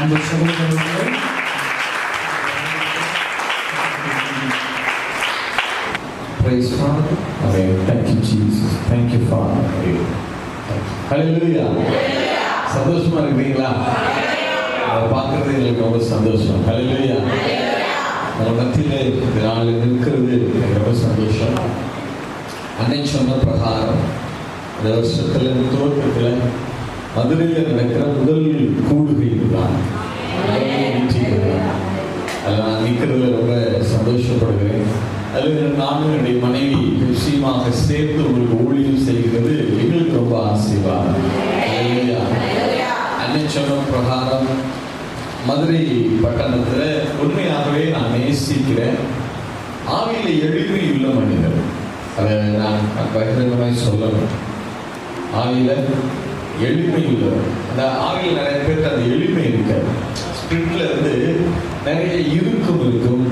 அன்பு சகோதரர்களே, Praise God. Amen. Thank you, Jesus. Thank you, Father. Hallelujah. சந்தோஷமா இருக்கிறீங்களா? அதை பார்க்கறது எங்களுக்கு ரொம்ப சந்தோஷம். Hallelujah. நம்ம மத்தியிலே இந்த நாளில் நிற்கிறது எனக்கு ரொம்ப சந்தோஷம். அன்னை சொன்ன பிரகாரம் இந்த வருஷத்துல துவக்கத்தில் மதுரையில் நடக்கிற முதல் கூடுகை தான். அதில் நான் நிற்கிறதுல ரொம்ப சந்தோஷப்படுகிறேன். அதில் நானும் என்னுடைய மனைவி நிச்சயமாக சேர்த்து உங்களுக்கு ஊழியம் செய்கிறது எங்களுக்கு ரொம்ப ஆசீர்வாதம். அன்னை சொன்ன பிரகாரம் மதுரை பட்டணத்தில் உண்மையாகவே நான் நேசிக்கிறேன். ஆவியில் எளிமையுள்ள மனிதர், அதை நான் பகிரங்கமாய் சொல்லணும். ஆவியில் எளிமை உள்ளவர். அந்த ஆவியில் நிறைய பேருக்கு அந்த எளிமை இருக்காது. ஸ்பிரிட்ல இருந்து நிறைய இருக்கும்,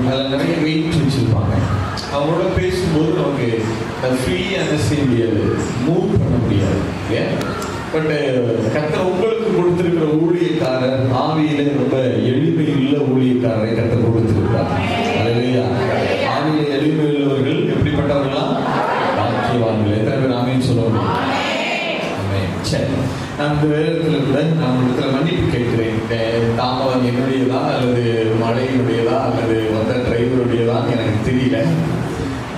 அதில் நிறைய வெயிட் வச்சிருப்பாங்க. அவங்களோட பேசும்போது நமக்கு ஃப்ரீயாக செய்ய முடியாது, மூவ் பண்ண முடியாது. பட் கர்த்தர் உங்களுக்கு கொடுத்திருக்கிற ஊழியக்காரர் ஆவியில ரொம்ப எளிமை உள்ள ஊழியக்காரரை கர்த்தர் கொடுத்திருக்கிறார். அல்லேலூயா. ஆவியில எளிமை உள்ளவர்கள் எப்படிப்பட்டவர்களா? பாக்கியவான்கள். எத்தனை பேர் ஆமென் சொல்லுவோம்? சரி, நான் இந்த வேதத்தில் கூட நான் இடத்துல மன்னிப்பு கேட்கிறேன். தாமதம் என்னுடையதா அல்லது மழையினுடையதா அல்லது வந்த டிரைவருடையதான்னு எனக்கு தெரியல.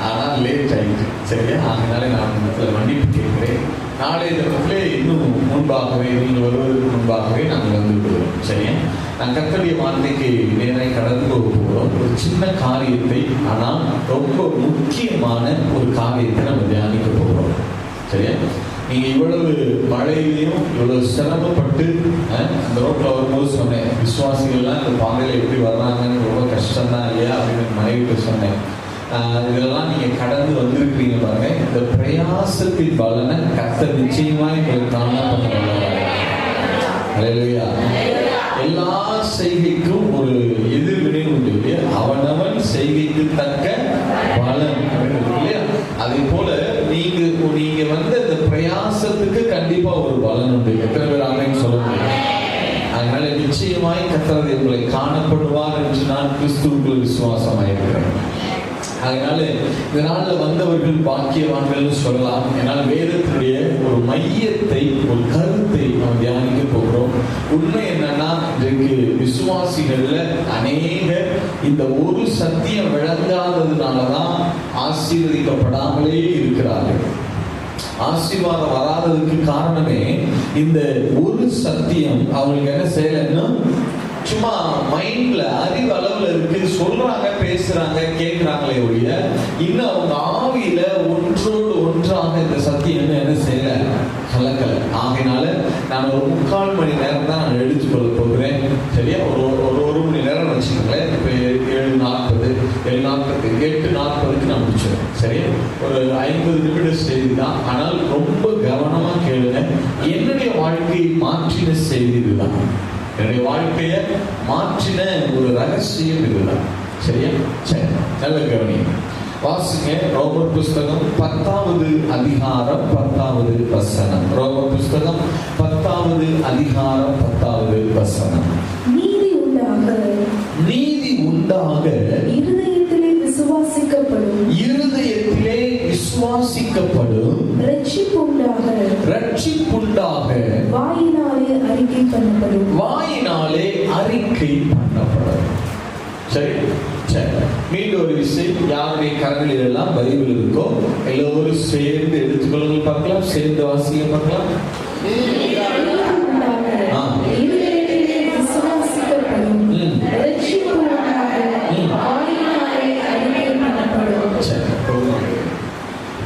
ஆனால் லேட் ஆகிட்டு, சரியா? அதனால நான் இடத்துல மன்னிப்பு கேட்கிறேன். நாளைய தினத்திலே இன்னும் முன்பாகவே, நீங்கள் வருவதற்கு முன்பாகவே நாங்கள் வந்து விடுவோம், சரியா? நான் கர்த்தருடைய வார்த்தைக்கு நேராக கடந்து போக போகிறோம். ஒரு சின்ன காரியத்தை, ஆனால் ரொம்ப முக்கியமான ஒரு காரியத்தை நம்ம தியானிக்க போகிறோம், சரியா? நீங்க இவ்வளவு மழையிலையும் இவ்வளவு சிரமப்பட்டு அந்த ரோட்ல வரும்போது சொன்னேன், விசுவாசிகள்லாம் இந்த பாதையில எப்படி வர்றாங்கன்னு ரொம்ப கஷ்டம் தான் இல்லையா அப்படின்னு மனைவிட்டு சொன்னேன். இதெல்லாம் நீங்க கடந்து வந்திருக்கிறீங்க பாருங்க. இந்த பிரயாசத்தின் பலனை கர்த்தர் நிச்சயமாய் உங்களுக்கு காணப்படுவார். அல்லேலூயா. எல்லா செய்கைக்கும் ஒரு எதிர்வினை உண்டு இல்லையா? அவனவன் செய்கைக்கு தக்க பலன் இல்லையா? அதே போல நீங்க வந்த இந்த பிரயாசத்துக்கு கண்டிப்பா ஒரு பலன் உண்டு. எத்தனை பேர் ஆமென் சொல்ல முடியும்? அதனால நிச்சயமாய் கர்த்தர் உங்களை காணப்படுவார் என்று நான் கிறிஸ்துவுக்குள் விசுவாசமாயிருக்கிறேன். அதனால இந்த நாளில் வந்தவர்கள் பாக்கியவான்கள் சொல்லலாம். என்னால் வேதத்தினுடைய ஒரு மையத்தை, ஒரு கருத்தை நாம் தியானிக்க போகிறோம். உண்மை என்னன்னா, இன்றைக்கு விசுவாசிகள்ல அநேக இந்த ஒரு சத்தியம் விளங்காததுனாலதான் ஆசீர்வதிக்கப்படாமலே இருக்கிறார்கள். ஆசீர்வாதம் வராததுக்கு காரணமே இந்த ஒரு சத்தியம் அவங்களுக்கு என்ன செய்யலன்னா, சும்மா மைண்ட்ல அறிவு அளவுல இருக்கு, சொல்றாங்க, பேசுறாங்க, கேட்கிறாங்களே ஒழிய இன்னும் அவங்க ஆவியில ஒன்றோடு ஒன்றாக இந்த சத்தியம் என்ன செய்யல, கலக்கல. ஆகையினால நான் ஒரு 3/4 மணி நேரம் தான் நான் எடுத்துக்கொள்ள போகிறேன், சரியா? ஒரு மணி நேரம் வச்சுக்கோங்களேன். இப்போ 7:40 8:40 நான் முடிச்சிடுறேன், சரியா? ஒரு 50 நிமிட செய்தி தான். ஆனால் ரொம்ப கவனமா கேளுங்க. என்னுடைய வாழ்க்கையை மாற்றின செய்தி இதுதான். என்னுடைய வாழ்க்கையை மாற்றின ஒரு ரகசியம் இதுதான், சரியா? சரி, நல்ல கவனிங்க. வாசிங்க ரோமர் புஸ்தகம் 10வது அதிகாரம் 10வது வசனம். ரோமர் புஸ்தகம் 10வது அதிகாரம் 10வது வசனம். நீதி உண்டாக இருதயத்திலே விசுவாசிக்கப்படும் ரட்சிப்புண்டாக வாயினாலே அறிக்கை பண்ணப்படும். சரி, மீண்டும் ஒரு விஷயம். யாருடைய கரங்களில் எல்லாம் பைபிள் இருக்கோ எல்லோரும் சேர்ந்து எடுத்துக்கொள்ளுங்கள், பார்க்கலாம். சேர்ந்து வாசிக்க பார்க்கலாம்.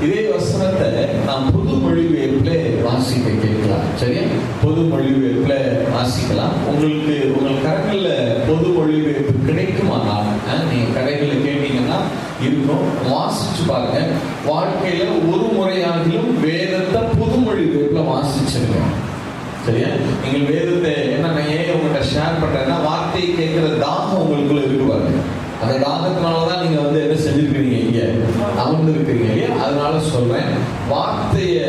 இதே வசனத்தை நாம் பொது மொழிபெயர்ப்புல வாசிக்க கேட்கலாம், சரியா? பொது மொழிபெயர்ப்புல வாசிக்கலாம். உங்கள் கரங்கள்ல பொது மொழிபெயர்ப்பு கிடைக்குமானால் நீங்க கடைகளில் கேட்டீங்கன்னா இருக்கும், வாசிச்சு பாருங்க. வாழ்க்கையில ஒரு முறையாகிலும் வேதத்தை பொது மொழிபெயர்ப்புல வாசிச்சிருங்க, சரியா? நீங்கள் வேதத்தை என்ன, நான் ஏன் உங்கள்கிட்ட ஷேர் பண்றேன்னா, வார்த்தையை கேட்கிற தாகம் உங்களுக்குள்ள இருக்கு பாருங்க. அந்த தாகத்தினாலதான் நீங்க என்ன செஞ்சிருக்கிறீங்க, இங்க அமர்ந்திருக்கிறீங்க இல்லையா, அதனால சொல்றேன். வார்த்தையை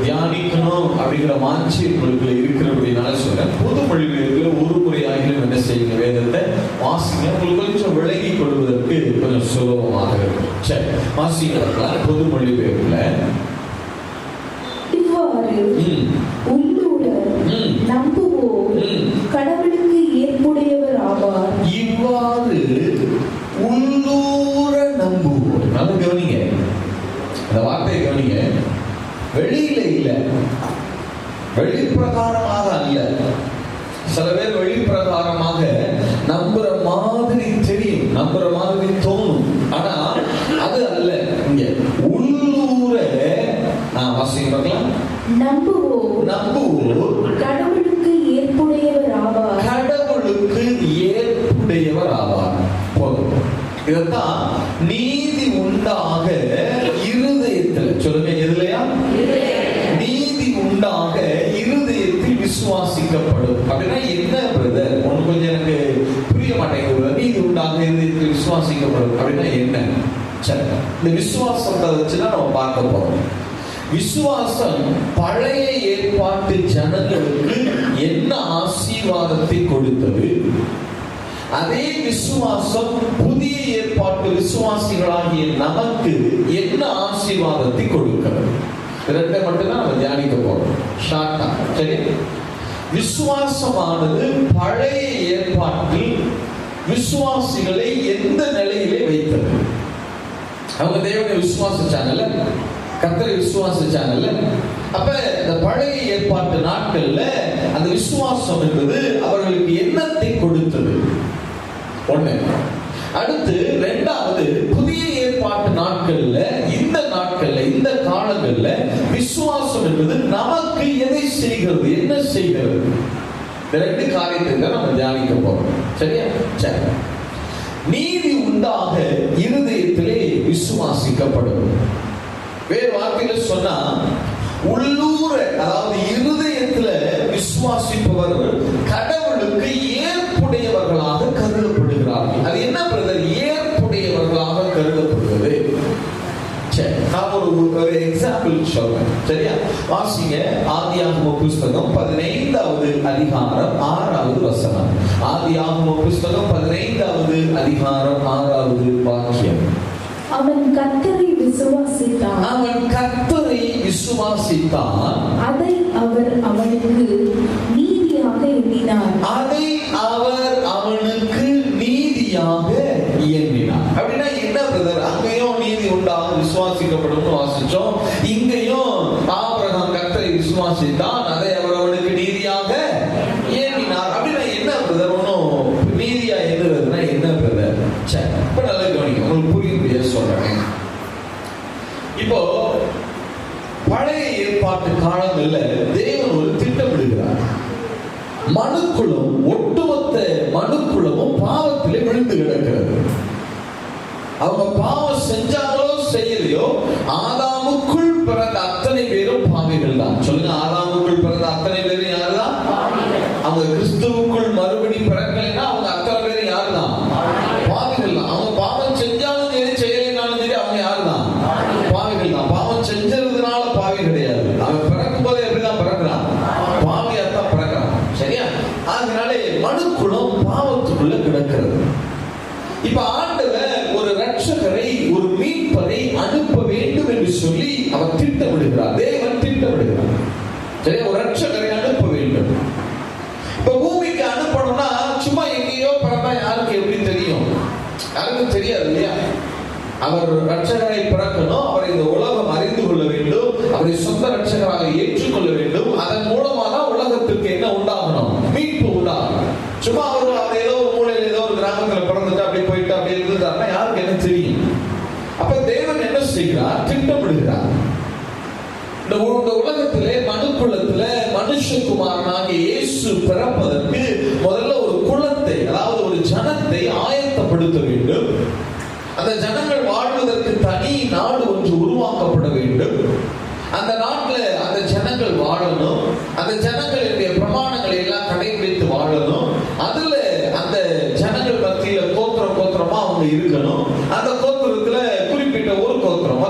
தியானிக்கணும் அப்படிங்கிற மாட்சி உங்களுக்கு இருக்கிறபடினால சொல்றேன். புது மொழிபெயர்ப்புல ஒரு முறையாகிலும் என்ன செய்யுங்க, வேதத்தை வாசிங்க. உங்களுக்கு கொஞ்சம் விளங்கி கொள்வதற்கு கொஞ்சம் சுலபமாக இருக்கும். சரி, வாசிக்கலாம். புது மொழிபெயர்ப்புல கடவுளுக்கு ஏற்புடையவர் ஆவார். இவ்வாறு உள்ளூர நம்புவோர். நல்ல கவனிங்க, அந்த வார்த்தையை கவனிங்க. வெளியில இல்ல, வெளிப்பிரகாரமாக அல்ல. சில பேர் வெளிப்பிரகாரமாக நம்புற மாதிரி தெரியும், நம்புற மாதிரி தோணும், ஆனா அது அல்ல. இங்க உள்ளூர நான் வாசிக்க பார்க்கலாம். நம்புவோர் கடவுளுக்கு ஏற்புடையவர் ஆவார். கடவுளுக்கு ஏற்புடையவர் ஆவார். போதும். இதத்தான் நீதி உண்டாக இருதயத்தில் சொல்லுங்க. எதுலையா? நீதி உண்டாக இருதயத்தில் விசுவாசிக்கப்படும். அப்படின்னா என்ன பிரதர்? ஒன்று கொஞ்சம் எனக்கு புரிய மாட்டேங்குது. நீதி உண்டாக இருதயத்தில் விசுவாசிக்கப்படும் அப்படின்னா என்ன? சரி, இந்த விசுவாசத்தை வச்சுதான் நம்ம பார்க்க போறோம். விசுவாசம் பழைய ஏற்பாட்டு ஜனங்களுக்கு என்ன ஆசீர்வாதத்தை கொடுத்தது, அதே விசுவாசம் புதிய ஏற்பாட்டு விசுவாசிகளாகிய நமக்கு என்ன ஆசீர்வாதத்தை கொடுக்கிறது. இரண்டை மட்டும்தான் நம்ம தியானிக்க போறோம் ஷார்ட்டா. சரி, விசுவாசமானது பழைய ஏற்பாட்டில் விசுவாசிகளை எந்த நிலையிலே வைத்தது? அவங்க தேவனை விசுவாசிச்சாங்கல்ல, கர்த்தரை விசுவாசிச்சாங்கல்ல. அப்ப இந்த பழைய ஏற்பாட்டு நாட்கள்ல அந்த விசுவாசம் என்பது அவர்களுக்கு என்னத்தை கொடுத்தது? ஒண்ணு. அடுத்து இரண்டாவது, புதிய ஏற்பாட்டு நாட்கள்ல, இந்த நாட்கள்ல, இந்த காலங்கள்ல விசுவாசம் என்பது நமக்கு எதை செய்கிறது, என்ன செய்கிறது? ரெண்டு காரியத்தை தான் நம்ம தியானிக்க போறோம். சரியா? சரி. நீதி உண்டாக இருதயத்திலே விசுவாசிக்கப்படும். வேறு வார்த்தையில சொன்னா, உள்ளூர அதாவது இருதயத்துல விசுவாசிப்பவர் கடவுளுக்கு ஏற்புடையவர்களாக கருதப்படுகிறார்கள். அது என்ன பிரதர் ஏற்புடையவர்களாக கருதப்படுகிறது? சரி, நான் ஒரு எக்ஸாம்பிள் சொல்றேன். சரியா? வாசிங்க. ஆதியாகம புஸ்தகம் 15வது அதிகாரம் 6வது வசனம். ஆதியாகம புஸ்தகம் 15வது அதிகாரம் 6வது வாக்கியம். அவன் கர்த்தரை விசுவாசித்தான். அதை அவர் அவனுக்கு நீதியாக எண்ணினார். அப்படின்னா என்ன பிரதர்? அங்கேயும் நீதி உண்டாக விசுவாசிக்கப்படும் வாசிச்சோம். இங்கேயும் ஆபிரகாம் கர்த்தரை விசுவாசித்தான், அதை அவர் அவனுக்கு நீதியாக எண்ணினார். அப்படின்னா என்ன பிரதர்? ஒன்னும் நீதியா எண்ணுறதுன்னா என்ன பிரதர்? சரி, இப்ப நல்லா கவனிங்க, உங்களுக்கு புரியும்படியா சொல்றேன். இப்போ பழைய ஏற்பாட்டு காலங்கள்ல தேவன் ஒரு திட்டமிடுகிறார். மனுக்குலம், ஒட்டுமொத்த மனுக்குலமும் பாவத்திலே விழுந்து கிடக்கிறது. அவங்க பாவம் செஞ்சாங்களோ செய்யலையோ, ஆதாமுக்குள் பிறந்த அத்தனை பேரும் பாவிகள் தான். சொல்லுங்க, ஆதாமுக்குள் பிறந்த அத்தனை பேரும் யாருதான்? அவங்க கிறிஸ்துவுக்குள் மறுபடி பிறக்கலைன்னா அவங்க அத்தனை பேரும் யாருதான்? பாவிகள் தான். அவங்க பாவம் செஞ்சாலும் சரி, செய்யலைனாலும் சரி, அவங்க யாருதான்? பாவிகள் தான். பாவம் செஞ்சதுனால பாவி கிடையாது. அவன் பிறக்கும் போது எப்படிதான் பிறக்கிறான்? பாவியாத்தான் பிறக்கிறான். சரியா? அதனாலே மனுக்குலம் பாவத்துக்குள்ள கிடக்கிறது. இப்ப ஆண்டவர் ஒரு ரட்சகரை, ஒரு மீட்பரை அனுப்ப வேண்டும் என்று சொல்லி அவர் திட்டமிடுகிறார். தேவன் திட்டமிடுகிறார். சரி, ஒரு ரட்சகரை அனுப்ப வேண்டும். இப்ப பூமிக்கு அனுப்பணும்னா சும்மா எங்கேயோ பிறந்தா யாருக்கு எப்படி தெரியும்? யாருக்கும் தெரியாது இல்லையா? அவர் ரட்சகரை பிறக்கணும், அவரை இந்த உலகம் அறிந்து கொள்ள வேண்டும், அவரை சொந்த ரட்சகராக ஏற்றுக்கொள்ள வேண்டும். அதன் மூலமாக தான் உலகத்திற்கு என்ன உண்டாகணும்? மீட்பு உண்டாகணும். சும்மா அவர் ஏதோ ஒரு மூலையில் ஏதோ ஒரு கிராமத்துல பிறந்துட்டு அப்படி போயிட்டு அப்படி இருந்துட்டாருன்னா யாருக்கு என்ன தெரியும்? அப்ப தேவன் என்ன செய்கிறார்? திட்டமிடுகிறார். இந்த உலகத்திலே மனுக்குலத்துல மனுஷகுமாரனாகிய இயேசு பிறப்பதற்கு முதல்ல ஒரு குலத்தை, அதாவது ஒரு ஜனத்தை ஆயத்தப்படுத்த வேண்டும். அந்த ஜனங்கள் வாழ்வதற்கு தனி நாடு ஒன்று உருவாக்கப்பட வேண்டும். அந்த நாட்டுல அந்த ஜனங்கள் வாழணும். அந்த ஜனங்களுடைய பிரமாணங்களை எல்லாம் கடைபிடித்து வாழணும். அதுல அந்த ஜனங்கள் மத்தியில கோத்திரமா அவங்க இருக்கணும். அந்த கோத்திரத்துல குறிப்பிட்ட ஒரு கோத்திரம்,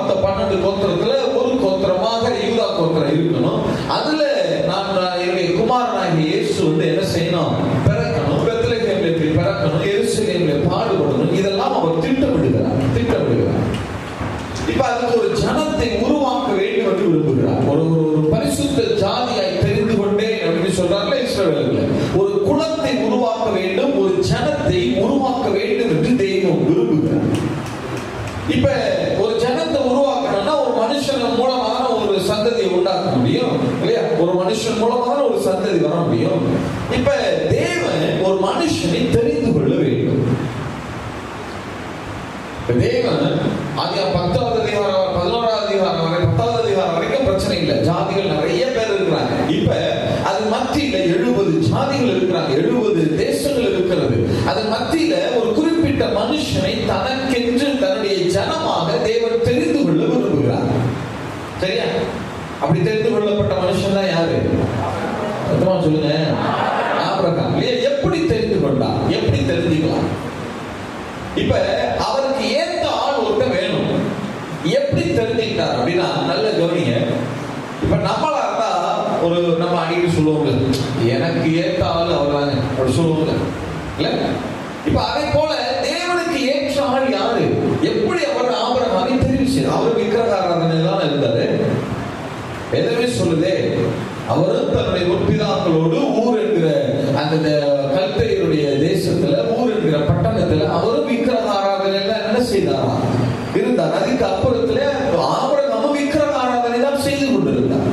மனுஷன் மூலமா தான் ஒரு சந்ததியை உண்டாக்க முடியும் இல்லையா? ஒரு மனுஷன் மூலமா தான் ஒரு சந்ததி வர முடியும். இப்ப தேவன் ஒரு மனுஷனை தெரிந்து கொள்ள வேண்டும். தேவன் ஆதியா 10வது அதிகாரம் 11வது அதிகாரம் வரை 10வது அதிகாரம் வரைக்கும் பிரச்சனை இல்லை. ஜாதிகள் நிறைய பேர் இருக்கிறாங்க. இப்ப அது மத்தியில 70 ஜாதிகள் இருக்கிறாங்க, 70 தேசங்கள் இருக்கிறது. அது மத்தியில ஒரு குறிப்பிட்ட மனுஷனை தனக்கென்று தன்னுடைய ஜனமாக தேவன் தெரிந்து கொள்ள விரும்புகிறார். சரியா? அப்படி தெரிந்து கொள்ளப்பட்ட மனுஷன் தான் யாரு? சொல்லுங்க, ஆபிரகாம். எப்படி தெரிந்து கொண்டார்? எப்படி தெரிஞ்சுக்கலாம்? இப்ப அவருக்கு ஏத்த ஆள் ஒருத்த வேணும். எப்படி தெரிஞ்சுக்கிட்டார் அப்படின்னா நல்ல கவனிங்க. இப்ப நம்மளா இருந்தா ஒரு நம்ம அடிக்கடி சொல்லுவோங்க, எனக்கு ஏத்த ஆள் அவர் தாங்க அப்படி சொல்லுவோங்க இல்ல? இப்ப அதே போல தேவனுக்கு ஏற்ற ஆள் யாரு? எப்படி அவர் ஆபிரகாமை தெரிவு செய்தார்? அவர் விக்கிரகாராதனை தான் இருந்தாரு. எதுவுமே சொல்லுதே, அவரும் தன்னுடைய முற்பிதாக்களோடு ஊர் என்கிற அந்த கல்தையருடைய தேசத்துல, ஊர் என்கிற பட்டணத்துல அவரும் விக்கிரக ஆராதனை என்ன செய்தாரா இருந்தார். அதுக்கு அப்புறத்துல ஆபிரகாமும் விக்கிரக ஆராதனை தான் செய்து கொண்டிருந்தார்.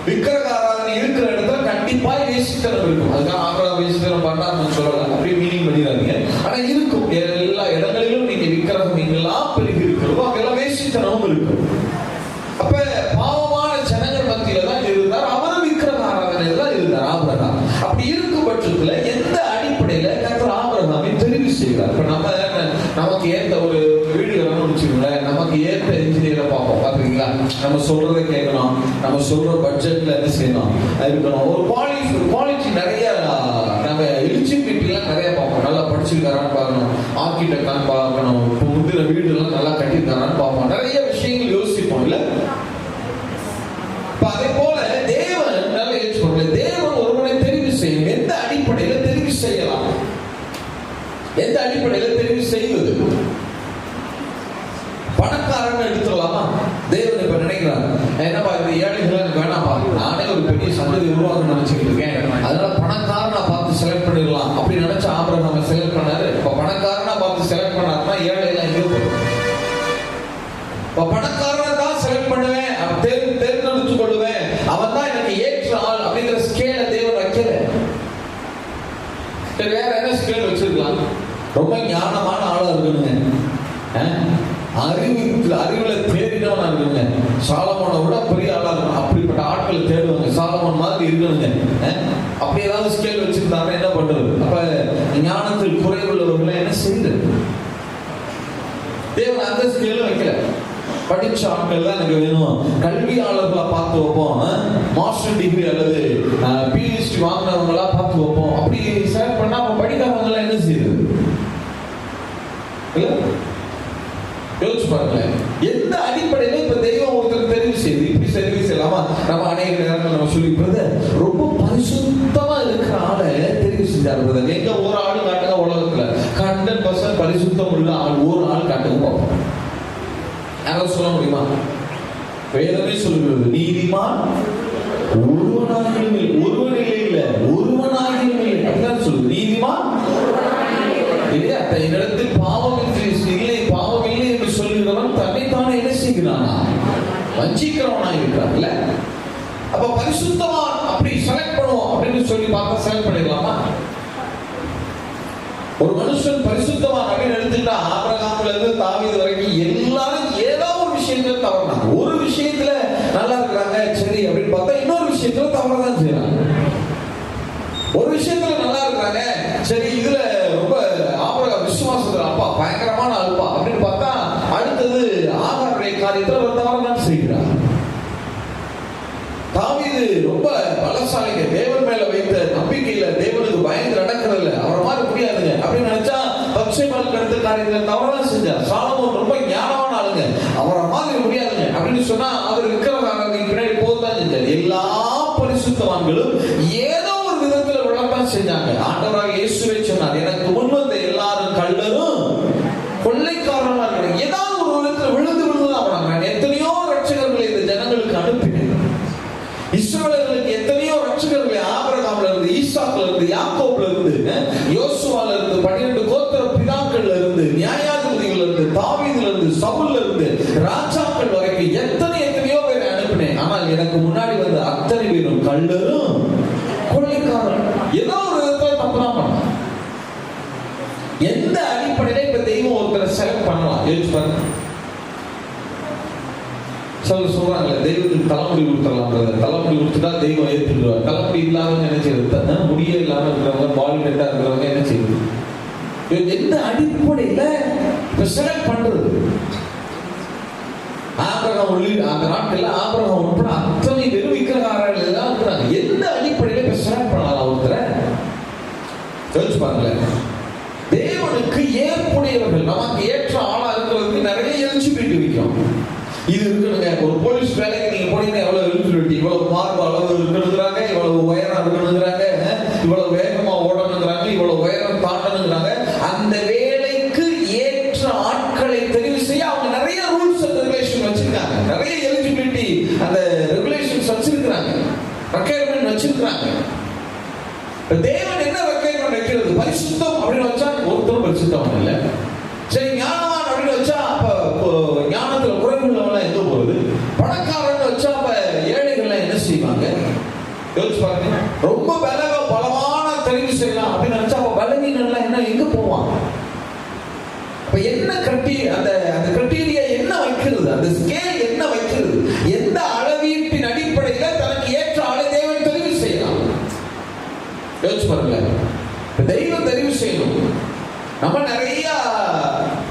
விக்கிரக ஆராதனை இருக்கிற இடத்துல கண்டிப்பா வேசித்தனம் இருக்கும். அதுக்காக ஆபிரகாம் வேசித்தனம் பண்ணான்னு சொல்லலாம், அப்படி மீனிங் பண்ணிடாதீங்க. ஆனா இருக்கும், எல்லா இடங்களிலும் நீங்க விக்கிரகம் எங்கெல்லாம் பெருகி இருக்கிறதோ அங்கெல்லாம் வேசித்தனமும் இருக்கும். அப்ப பாவமான ஜனங்கள் மத்தியில தான் இருந்தார். அவரும் விக்கிரக ஆராதனையில தான் இருந்தார் ஆபிரகாம். அப்படி இருக்கும் பட்சத்துல எந்த அடிப்படையில கர்த்தர் ஆபிரகாமை தெரிவு செய்கிறார்? இப்ப நமக்கு ஏற்ற ஒரு வீடு வச்சுக்கோங்களேன், நமக்கு ஏற்ற இன்ஜினியரை பார்ப்போம். பாத்தீங்களா? நம்ம சொல்றதை கேட்கணும், நம்ம சொல்ற பட்ஜெட்ல என்ன செய்யணும் இருக்கணும். ஒரு குவாலிட்டி நிறைய நம்ம எலிஜிபிலிட்டி எல்லாம் நிறைய பார்ப்போம். நல்லா படிச்சிருக்காரான்னு பார்க்கணும், ஆர்கிடெக்டான்னு பார்க்கணும், முந்திர வீடு எல்லாம் நல்லா கட்டியிருக்காரான்னு பார்ப்போம். நிறைய விஷயங்கள் யோசிப்போம் இல்ல? அதே போல தேவன் நல்ல ஏற்றுக்கொள்ள தேவன் ஒருவனை தெரிவு செய்யும். எந்த அடிப்படையில தெரிவு செய்யலாம்? எந்த அடிப்படையில தெரிவு செய்வது? பணக்காரன் எடுத்துடலாமா? தேவன் இப்ப நினைக்கிறார், என்னப்பா இந்த ஏழைகள் எனக்கு வேணாப்பா, நானே ஒரு பெரிய சந்ததி உருவாக்க நினைச்சுக்கிட்டு இருக்கேன், அதனால பணக்காரனா பார்த்து செலக்ட் பண்ணிடலாம் அப்படின்னு நினைச்ச ஆபிரகாமை செலக்ட் பண்ணாரு. இப்ப பணக்காரனா பார்த்து செலக்ட் பண்ணாருன்னா ஏழைகள் எங்கே போகும்? இப்ப பணக்காரனை தான் செலக்ட் பண்ணுவேன், தேர்ந்தெடுத்து கொள்ளுவேன், அவன் தான் எனக்கு ஏற்ற ஆள் அப்படிங்கிற ஸ்கேலை தேவன் வைக்கல. வேற என்ன ஸ்கேல் வச்சிருக்கலாம்? ரொம்ப ஞானமான ஆளா இருக்கணுங்க, அறிவுல தேடினவனா இருக்கணுங்க, சாலமோனை விட பெரிய ஆளா இருக்கணும், அப்படிப்பட்ட ஆட்களை தேடுவாங்க, சாலமோன் மாதிரி இருக்கணுங்க. அப்படி ஏதாவது ஸ்கேல் வச்சிருந்தாங்க என்ன பண்றது? அப்ப ஞானத்தில் குறைவுள்ளவர்களை என்ன செய்யுது? தேவன் அந்த ஸ்கேலும் வைக்கல. படிச்ச ஆட்கள் தான் எனக்கு வேணும், கல்வியாளர்களை பார்த்து வைப்போம், மாஸ்டர் டிகிரி அல்லது பிஹெச்டி வாங்கினவங்களா பார்த்து வைப்போம். அப்படி செலக்ட் பண்ணா அப்ப படிக்காதவங்க எல்லாம் என்ன செய்யுது? யோசிச்சு பாருங்களேன். எந்த அடிப்படையில இப்ப தெய்வம் ஒருத்தர் தெரிவு செய்யுது? இப்படி தெரிவு செய்யலாமா? நம்ம அநேக நேரங்கள் நம்ம சொல்லி ரொம்ப பரிசுத்தமா இருக்கிற ஆளை தெரிவு செஞ்சாரு. எங்க ஒரு ஆள் காட்டுங்க உலகத்துல 100% பரிசுத்தம் உள்ள ஆள் ஒரு ஆள் காட்டுங்க பார்ப்போம். யாராவது சொல்ல முடியுமா? வேதமே சொல்லுகிறது, நீதிமான் ஒருவனாகிலும் ஒருவனிலே இல்லை, ஒருவனாகிலும் இல்லை அப்படிதான் சொல்லுது. நீதிமான் இல்லையா? என்னிடத்தில் பாவம் இல்லை, பாவம் இல்லை என்று சொல்லுகிறவன் தன்னைத்தானே என்ன செய்கிறானா? வஞ்சிக்கிறவனா இருக்கிறான்ல. அப்ப பரிசுத்தவான் அப்படி செலக்ட் பண்ணுவோம் அப்படின்னு சொல்லி பார்த்தா செலக்ட் பண்ணிடலாமா? ஒரு மனுஷன் பரிசுத்தவான் அப்படின்னு எடுத்துட்டா ஆபிரகாம்ல இருந்து தாவீது வரைக்கும் எல்லாரும் ஏதோ ஒரு விஷயத்துல தவறாங்க. ஒரு விஷயத்துல நல்லா இருக்கிறாங்க சரி அப்படின்னு பார்த்தா இன்னொரு விஷயத்துல தவறதான் செய்யறாங்க. ஒரு விஷயத்துல நல்லா இருக்கிறாங்க சரி, இதுல ரொம்ப ஆபிரகாம் விசுவாசத்துல அப்பா பயங்கரமான அல்பா அப்படின்னு பார்த்தா அடுத்தது ஆகாருடைய காரியத்துல தவறதான் செய்கிறார். தாவீது ரொம்ப பலசாலிங்க, தேவன் மேல வைத்த நம்பிக்கையில தேவனுக்கு பயந்து நடக்கிறதில்ல, அவரை மாதிரி முடியாதுங்க அப்படின்னு நினைச்சா பத்சேபாளுக்கு அடுத்த காரியத்துல தவறதான் செஞ்சார். சாலமோன் ரொம்ப ஞானமான ஆளுங்க, அவரை மாதிரி முடியாதுங்க அப்படின்னு சொன்னா அவர் விக்கிரகாரனுக்கு பின்னாடி போதான் செஞ்சார். எல்லா பரிசுத்தவான்களும் ஏதோ ஒரு விதத்துல விளக்கம் செஞ்சாங்க. ஆண்டவராக இயேசுவே சொன்னார், எனக்கு முன் வந்த எல்லாரும் கள்ளரும் கொள்ளைக்காரனா இருக்கிறாங்க, ஏதாவது ஒரு விதத்துல விழுந்து விழுந்துதான் போனாங்க. எத்தனையோ ரட்சகர்களை இந்த ஜனங்களுக்கு அனுப்பினேன். இஸ்ரவேலர்களுக்கு எத்தனையோ ரட்சகர்களை ஆபிரகாம்ல இருந்து, ஈசாக்குல இருந்து, யாக்கோப்ல இருந்து, யோசுவால இருந்து, 12 கோத்திர பிதாக்கள்ல இருந்து, நியாயாதிபதிகள்ல இருந்து, தாவீதுல இருந்து, சவுல்ல இருந்து, ராஜாக்கள் வரைக்கும் எத்தனை ஆனால் எனக்கு முன்னாடி வந்த அத்தனை பேரும் கள்ளரும் கொள்ளைக்காரன். ஏதோ ஒரு விதத்துல தப்புதான் பண்ணலாம். எந்த அடிப்படையில இப்ப தெய்வம் ஒருத்தரை செலக்ட் பண்ணலாம் யோசிச்சு பாருங்க. சொல்றாங்களே தெய்வத்துக்கு தலைமுடி கொடுத்துடலாம், தலைமுடி கொடுத்துட்டா தெய்வம் ஏற்றுடுவார். தலைமுடி இல்லாதவங்க என்ன செய்யுது, முடியே இல்லாம இருக்கிறவங்க, பால் கெட்டா இருக்கிறவங்க என்ன செய்யுது? எந்த அடிப்படையில இப்ப செலக்ட் பண்றது? ஆபிரகாம் அந்த நாட்கள்ல ஆபிரகாம் உட்பட அத்தனை பேரும் விக்கிரகாரர்கள் எல்லாம் இருக்கிறாங்க. எந்த அடிப்படையில இப்ப செலக்ட் பண்ணலாம் ஒருத்தரை? யோசிச்சு பாருங்களேன். தேவனுக்கு ஏற்புடையவர்கள், நமக்கு ஏற்ற ஆளா இருக்கிறதுக்கு நிறைய எலிஜிபிலிட்டி வைக்கும். இது இருக்கணுங்க. ஒரு போலீஸ் வேலைக்கு நீங்க போனீங்கன்னா எவ்வளவு எலிஜிபிலிட்டி, இவ்வளவு மார்பு அளவு இருக்கணுங்கிறாங்க, இவ்வளவு உயரம் இருக்கணுங்கிறாங்க, இவ்வளவு வேகமா ஓடணுங்கிறாங்க, இவ்வளவு உயரம் தாண்டணுங்கிறாங்க. அந்த வேலைக்கு ஏற்ற ஆட்களை தெரிவு செய்ய அவங்க நிறைய ரூல்ஸ் அண்ட் ரெகுலேஷன் வச்சிருக்காங்க. நிறைய எலிஜிபிலிட்டி அந்த ரெகுலேஷன்ஸ் வச்சிருக்காங்க, ரெக்யர்மென்ட் வச்சிருக்காங்க. தேவன் என்ன ரெக்யர்மென்ட் வைக்கிறது? பரிசுத்தம் அப்படின்னு வச்சா ஒருத்தரும் பரிசுத்தம் இல்லை. சரி, ஞானவான் அப்படின்னு வச்சா அப்ப ஞானத்துல குறைவுள்ளவங்க எங்க போறது? பணக்காரன் வச்சா அப்ப ஏழைகள்லாம் என்ன செய்வாங்க? யோசிச்சு பாருங்க. ரொம்ப பலமான தெரிவு செய்யலாம் அப்படின்னு நினைச்சா அப்ப பலவீனம்லாம் என்ன எங்க போவான்? அப்ப என்ன அந்த கிரைட்டீரியா என்ன வைக்கிறது? அந்த ஸ்கேல் என்ன வைக்கிறது? எந்த அளவீட்டின் அடிப்படையில தனக்கு ஏற்ற ஆளை தேவன் தெரிவு செய்யலாம்? யோசிச்சு பாருங்க. தெய்வம் தெரிவு செய்யணும். நம்ம நிறைய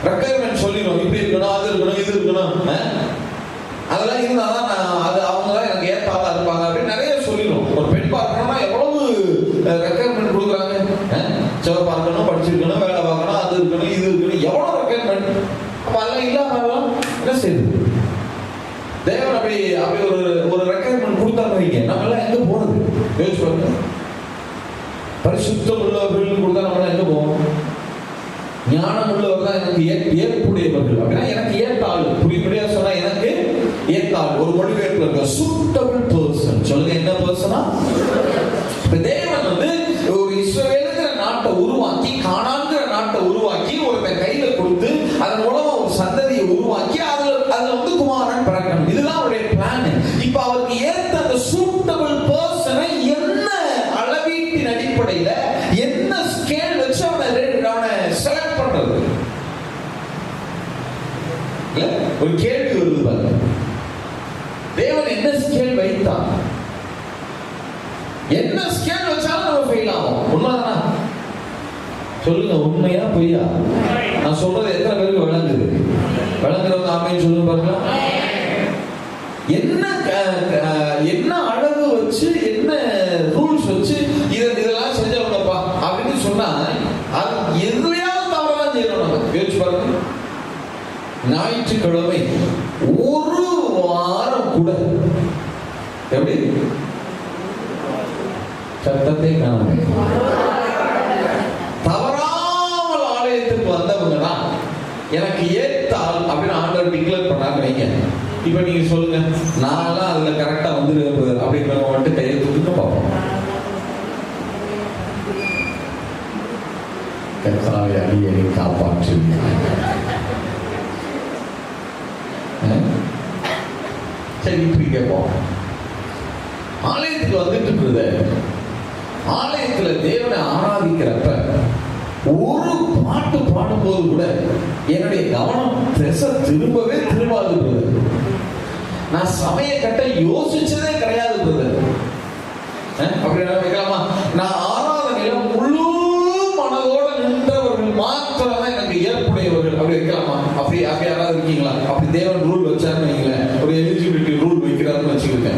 ரெக்யர்மென்ட் சொல்லிடும், இப்படி இருக்கணும், அது இருக்கணும், இது இருக்கணும், அதெல்லாம் இருந்தாதான் அது அவங்க தான் எனக்கு ஏற்ற ஆளா இருப்பாங்க அப்படின்னு நிறைய சொல்லிடும். ஒரு பெண் பார்க்கணும்னா எவ்வளவு ரெக்யர்மென்ட் கொடுக்குறாங்க. சிவப்பா இருக்கணும், படிச்சிருக்கணும், வேலை பார்க்கணும், அது இருக்கணும், இது இருக்கணும், எவ்வளவு ரெக்யர்மெண்ட். அப்ப அதெல்லாம் இல்லாம என்ன செய்யுது? தேவன் அப்படி ஒரு ரெக்யர்மென்ட் கொடுத்தாங்க வைங்க, நம்ம எல்லாம் எங்க போறது? யோசிச்சு பாருங்க. பரிசுத்தம் உள்ளவர்கள் கொடுத்தா நம்ம எங்க போவோம்? ஞானம் உள்ளவர் தான் எனக்கு ஏற்புடையவர்கள் அப்படின்னா எனக்கு ஏற்ற ஆள். புரியும்படியா சொன்னா எனக்கு ஏற்ற ஆள். ஒரு மொழிபெயர்ப்புல இருக்க சூட்டபிள் பர்சன். சொல்லுங்க, என்ன பர்சனா? தேவன் ஒரு இஸ்ரவேலுங்கிற நாட்டை உருவாக்கி, கானான்கிற நாட்டை உருவாக்கி ஒருத்தன் கையில கொடுத்து அதன் மூலமா ஒரு சந்ததியை உருவாக்கி அதுல குமாரன் பிறக்கணும். இதுதான் அவருடைய பிளான். இப்ப அவருக்கு ஏற்ற அந்த சூட்டபிள் பர்சனை என்ன அளவீட்டின் அடிப்படையில என்ன ஸ்கேல் வச்சு அவனை செலக்ட் பண்றது? ஒரு கேள்வி வருது பாருங்க. தேவன் என்ன ஸ்கேல் வைத்தான்? என்ன ஸ்கேல் வச்சாலும் நம்ம ஃபெயில் ஆகும். உண்மைதானா? சொல்லுங்க, உண்மையா பொய்யா? நான் சொல்றது எத்தனை பேருக்கு விளங்குது? விளங்குறவங்க ஆமைன்னு சொல்லுங்க பாருங்க. என்ன அளவு வச்சு, என்ன ரூல்ஸ் வச்சு இதெல்லாம் செஞ்சவங்கப்பா அப்படின்னு சொன்னா அது எதுலையாவது தவறதான் செய்யணும். நம்ம யோசிச்சு பாருங்க. ஞாயிற்றுக்கிழமை ஒரு வாரம் கூட எப்படி சத்தத்தை காண தவறாமல் ஆலயத்துக்கு வந்தவங்க தான் எனக்கு ஏத்தால் அப்படின்னு ஆண்டவர் டிக்ளேர் பண்ணாங்க வைங்க. இப்ப நீங்க சொல்லுங்க, நான்லாம் அதுல கரெக்டா வந்துருப்பது அப்படிங்கிறவங்க வந்துட்டு கையை தூக்கிட்டு பார்ப்போம். கர்த்தாவே அடியேனை காப்பாற்று. சரி, இப்படி கேட்போம். ஆலயத்துக்கு வந்துட்டு இருக்கிறது, ஆலயத்துல தேவனை ஆராதிக்கிறப்ப ஒரு பாட்டு பாடும்போது கூட என்னுடைய கவனம் திரும்பவே திரும்பாது. நான் சமய கட்ட யோசிச்சதே கிடையாது. அப்படி வைக்கலாமா? நான் ஆராதனையில முழு மனதோட நின்றவர்கள் மாத்திரம் தான் எனக்கு ஏற்புடையவர்கள் அப்படி வைக்கலாமா? அப்படி யாராவது இருக்கீங்களா? அப்படி தேவன் ரூல் வச்சாருன்னு வைங்களேன், ஒரு எலிஜிபிலிட்டி ரூல் வைக்கிறாருன்னு வச்சுக்கோங்க,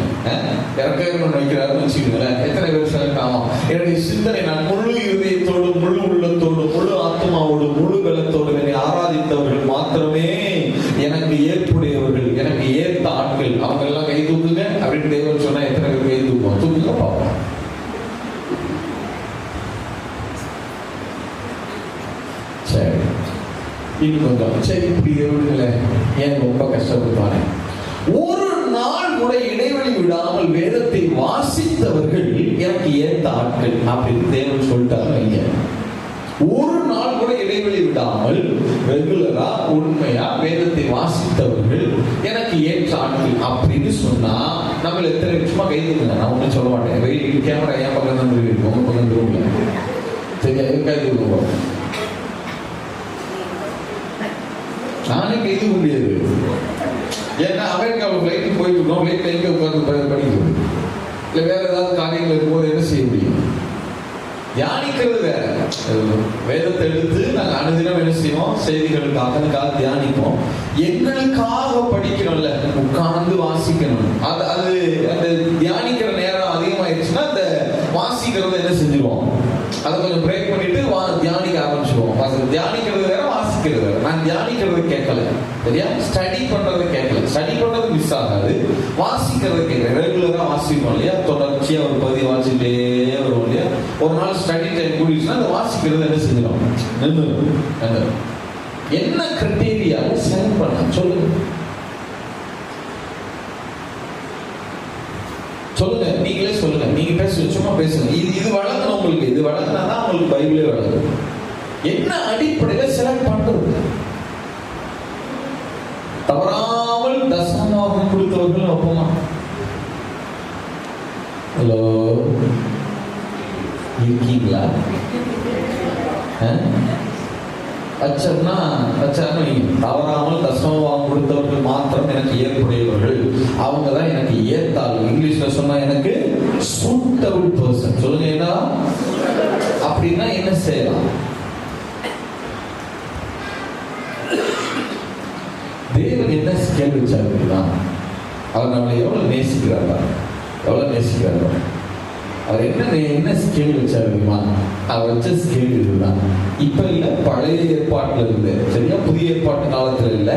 இறக்கணும் வைக்கிறாருன்னு வச்சுக்கோங்களேன், எத்தனை பேர் செலக்ட் ஆகும்? என்னுடைய சிந்தனை, நான் முழு இதயத்தோடு, முழு உள்ளத்தோடு, முழு ஆத்மாவோடு, முழு பலத்தோடு என்னை ஆராதித்தவர்கள் மாத்திரமே எனக்கு ஏற்புடையவர்கள், எனக்கு ஏற்ற ஆட்கள். அவங்க எல்லாம் கை தூக்குங்க அப்படின்னு தேவன் சொன்னா எத்தனை பேர் கை தூக்குவோம்? தூக்குங்க பார்ப்போம். சரி, இன்னும் கொஞ்சம் சரி, இப்படி விடுங்கள, ஏன் ரொம்ப கஷ்டப்படுவானே. ஒரு நாள் கூட இடைவெளி விடாமல் வேதத்தை வாசித்தவர்கள் எனக்கு ஏற்ற ஆட்கள் அப்படின்னு தேவன் சொல்லிட்டாங்க. ஒரு நாள் கூட இடைவெளி விடாமல் ரெகுலரா உண்மையா வேதத்தை வாசித்தவர்கள் எனக்கு ஏற்ற ஆட்கள் அப்படின்னு சொன்னா நம்மள எத்தனை சும்மா கை தூக்குங்க, நான் ஒன்றும் சொல்ல மாட்டேன். வெயிட் கேமரா என் பக்கம் தான் இருக்கு, உங்க பக்கம் திரும்பல. சரியா? கை தூக்குங்க. நானே கை தூக்க முடியாது. ஏன்னா அமெரிக்காவில் ஃப்ளைட்டுக்கு போயிட்டு இருக்கோம், ஃப்ளைட்டில் எங்கே உட்காந்து படிக்கிறது இல்லை வேற ஏதாவது காரியங்கள் இருக்கும்போது என்ன செய்ய முடியும்? தியானிக்கிறது வேற. வேதத்தை எடுத்து நாங்கள் அனுதினம் என்ன செய்வோம்? செய்திகளுக்காக தியானிப்போம். எங்களுக்காக படிக்கிறோம்ல, உட்கார்ந்து வாசிக்கணும். அது அந்த தியானிக்கிற நேரம் அதிகமாயிருச்சுன்னா அந்த வாசிக்கிறத என்ன செஞ்சிருவோம்? அதை கொஞ்சம் பிரேக் பண்ணிட்டு தியானிக்க ஆரம்பிச்சிருவோம். தியானிக்கிறது வேற, வாசிக்கிறது வேற. நான் தியானிக்கிறது கேட்கல, சரியா? ஸ்டடி பண்றது கேட்கல. ஸ்டடி பண்றது மிஸ் ஆகாது, வாசிக்கிறது கேட்கல. ரெகுலரா வாசிப்போம் இல்லையா? தொடர்ச்சியா ஒரு பகுதி வாசிட்டே வரும் இல்லையா? ஒரு நாள் ஸ்டடி டைம் கூடிச்சுன்னா அந்த வாசிக்கிறது என்ன செஞ்சிடும்? நின்று. என்ன கிரைட்டீரியாவை செலக்ட் பண்ண சொல்லுங்க, சொல்லுங்க, நீங்களே சொல்லுங்க. நீங்க பேசுங்க, சும்மா பேசுங்க. இது வழங்கணும் உங்களுக்கு. இது வழங்கினாதான் உங்களுக்கு பைபிளே வழங்கும். என்ன அடிப்படையில் செலக்ட் பண்றது? தவறாமல் தசமமாக கொடுத்தவர்கள் ஒப்பமா? ஹலோ, இருக்கீங்களா? அச்சன்னா தவறாமல் தசமமாக கொடுத்தவர்கள் மாத்திரம் எனக்கு ஏற்புடையவர்கள், அவங்க தான் எனக்கு ஏத்தாள். இங்கிலீஷ்ல சொன்னா எனக்கு சூட்டபிள் பர்சன். சொல்லுங்க, என்ன அப்படின்னா என்ன செய்யலாம்? தேவன் என்ன ஸ்கேல் வச்சாருன்னா, அவர் நம்மளை எவ்வளவு நேசிக்கிறாரா, எவ்வளவு நேசிக்கிறாரோ. அவர் என்ன ஸ்கேல் வச்சாரு தெரியுமா? அவர் வச்ச ஸ்கேல் இதுதான். இப்ப இல்ல, பழைய ஏற்பாட்டுல இருந்து, சரியா? புதிய ஏற்பாட்டு காலத்துல இல்ல,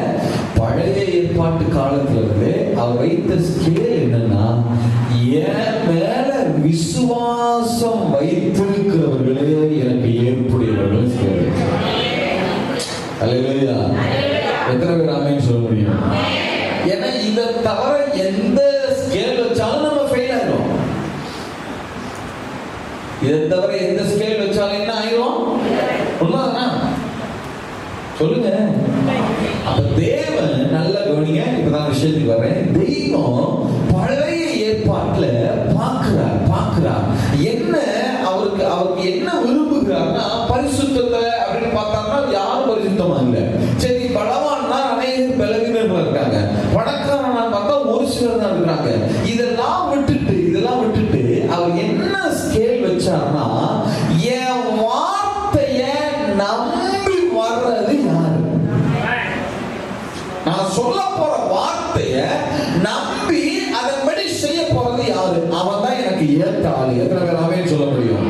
பழைய ஏற்பாட்டு காலத்துல இருந்து அவர் வைத்த ஸ்கேல் என்னன்னா, என் மேல விசுவாசம் வைத்திருக்கிறவர்களே எனக்கு ஏற்புடையவர்கள் ஸ்கேல். அல்லேலூயா. எத்தனை பேர் ஆமென் சொல்ல முடியும்? ஏன்னா இதை தவிர எந்த ஸ்கேல் வச்சாலும் நம்ம ஃபெயில் ஆயிடும். இதை தவிர எந்த ஸ்கேல் வச்சாலும் என்ன ஆயிரும்? உண்மைதானா? சொல்லுங்க. அப்ப தேவன் நல்ல கவனிங்க, இப்பதான் விஷயத்துக்கு வர்றேன். தெய்வம் பழைய ஏற்பாட்டுல பார்க்கிறார் என்ன அவருக்கு என்ன விரும்புகிறார்னா, பரிசுத்தத்தை அப்படின்னு பார்த்தாங்கன்னா யாரும் பரிசுத்தமா இல்லை. சரி, பலவான்னா அநேகர் பலவீனர்கள் இருக்காங்க, பணக்காரனா பார்த்தா ஒரு சிலர் தான் இருக்கிறாங்க. இதெல்லாம் விட்டுட்டு அவர் என்ன ஸ்கேல் வச்சார்னா, என் வார்த்தைய நம்பி வர்றது யாரு? நான் சொல்ல போற வார்த்தைய நம்பி அதன்படி செய்ய போறது யாரு? அவன் தான் எனக்கு ஏற்ற ஆளு. எத்தனை பேர் ஆமென் சொல்ல முடியும்?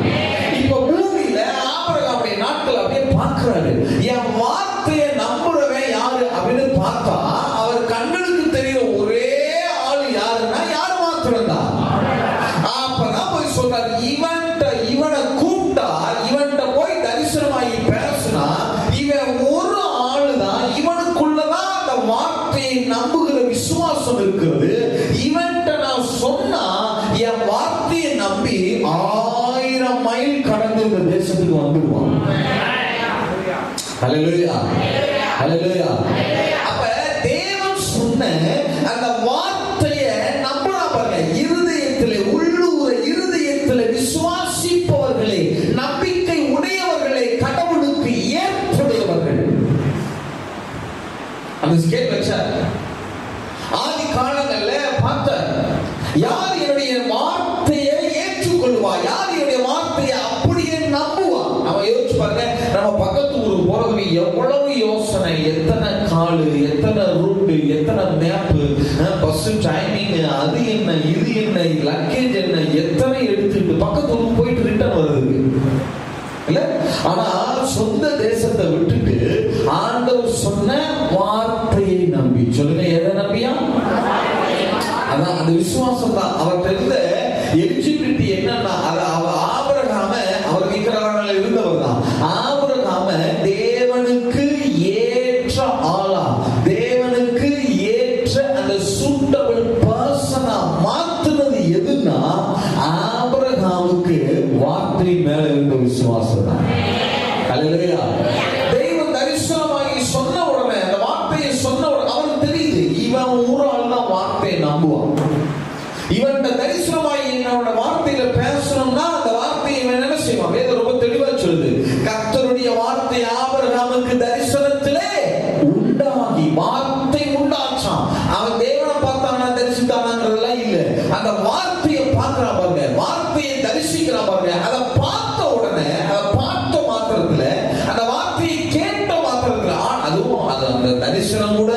இப்ப பூமியில ஆபிரகாமுடைய நாட்கள் அப்படியே பார்க்கிறாரு. என் வார்த்தையை நம்புறவன் யாரு அப்படின்னு பார்த்தா, அவர் கண்களுக்கு தெரிய ஒரே ஆளு யாருன்னா யாரு மாத்திரம் தான். அப்பதான் போய் சொல்றாரு, இவனை கூப்பிட்டா, இவன்கிட்ட போய் தரிசனமாகி பேசினா, இவன் ஒரு ஆளுதான், இவனுக்குள்ளதான் அந்த வார்த்தையை நம்புகிற விசுவாசம் இருக்கிறது. இவன்கிட்ட நான் சொன்னா என் வார்த்தையை நம்பி 1000 மைல் கடந்து இந்த தேசத்துக்கு வந்துடுவான். ஹல்லேலூயா, ஹல்லேலூயா. அப்ப தேவன் சொன்ன அந்த வார்த்தையை நம்பினா பாருங்க, இருதயத்திலே விசுவாசிப்பவர்களே, நம்பிக்கை உடையவர்களே, கடவுளுக்கு ஏற்புடையவர்கள். அந்த ஸ்கேல் வச்சார். ஆதி காலங்கள்ல பார்த்தார், யார் என்னுடைய வார்த்தையை ஏற்றுக்கொள்வா, யார் என்னுடைய வார்த்தையை அப்படியே நம்புவா. நம்ம யோசிச்சு பாருங்க, நம்ம பக்கத்து ஊருக்கு போறதுக்கு எவ்வளவு யோசனை, எத்தனை காலு, எத்தனை ரூட்டு, எத்தனை மேப்பு, பஸ் டைமிங், அது என்ன, இது என்ன, லக்கேஜ் என்ன, எத்தனை எடுத்துட்டு பக்கத்து ஊருக்கு போயிட்டு ரிட்டர்ன் வருது இல்ல. ஆனா சொந்த தேசத்தை விட்டுட்டு ஆண்டவர் சொன்ன வார்த்தையை நம்பி, சொல்லுங்க, எதை நம்பியா? அதான் அந்த விசுவாசம் தான். அவர்கிட்ட இருந்த எலிஜிபிலிட்டி என்னன்னா, ஆபிரகாம, அவர் விக்கிரகங்கள் இருந்தவர் தான். ஆபிரகாம தேவனுக்கு ஏற்ற ஆளா, தேவனுக்கு ஏற்ற அந்த சூட்டபிள் பர்சனா மாத்துனது எதுன்னா, ஆபிரகாமுக்கு வார்த்தை மேல இருந்த விசுவாசம் தான். அல்லேலூயா. தெய்வம் தரிசனமாகி சொன்ன உடனே, அந்த வார்த்தையை சொன்ன உடனே அவருக்கு தெரியுது, இவன் ஒரு ஆள் தான் வார்த்தையை நம்புவான். இவன் தரிசனமாய் என்னோட வார்த்தையில பேசணும்னா அந்த வார்த்தையை இவன் என்ன செய்வான்? வேதம் ரொம்ப தெளிவா சொல்லுது, கர்த்தருடைய வார்த்தை ஆபிரகாமுக்கு தரிசனத்திலே உண்டாகி, வார்த்தை உண்டாச்சான். அவன் தேவனை பார்த்தானா தரிசித்தானாங்கிறதெல்லாம் இல்ல, அந்த வார்த்தையை பார்க்கிறான் பாருங்க, வார்த்தையை தரிசிக்கிறான் பாருங்க. அதை பார்த்த உடனே, அதை பார்த்த மாத்திரத்துல, அந்த வார்த்தையை கேட்ட மாத்திரத்துல, அதுவும் அது அந்த தரிசனம் கூட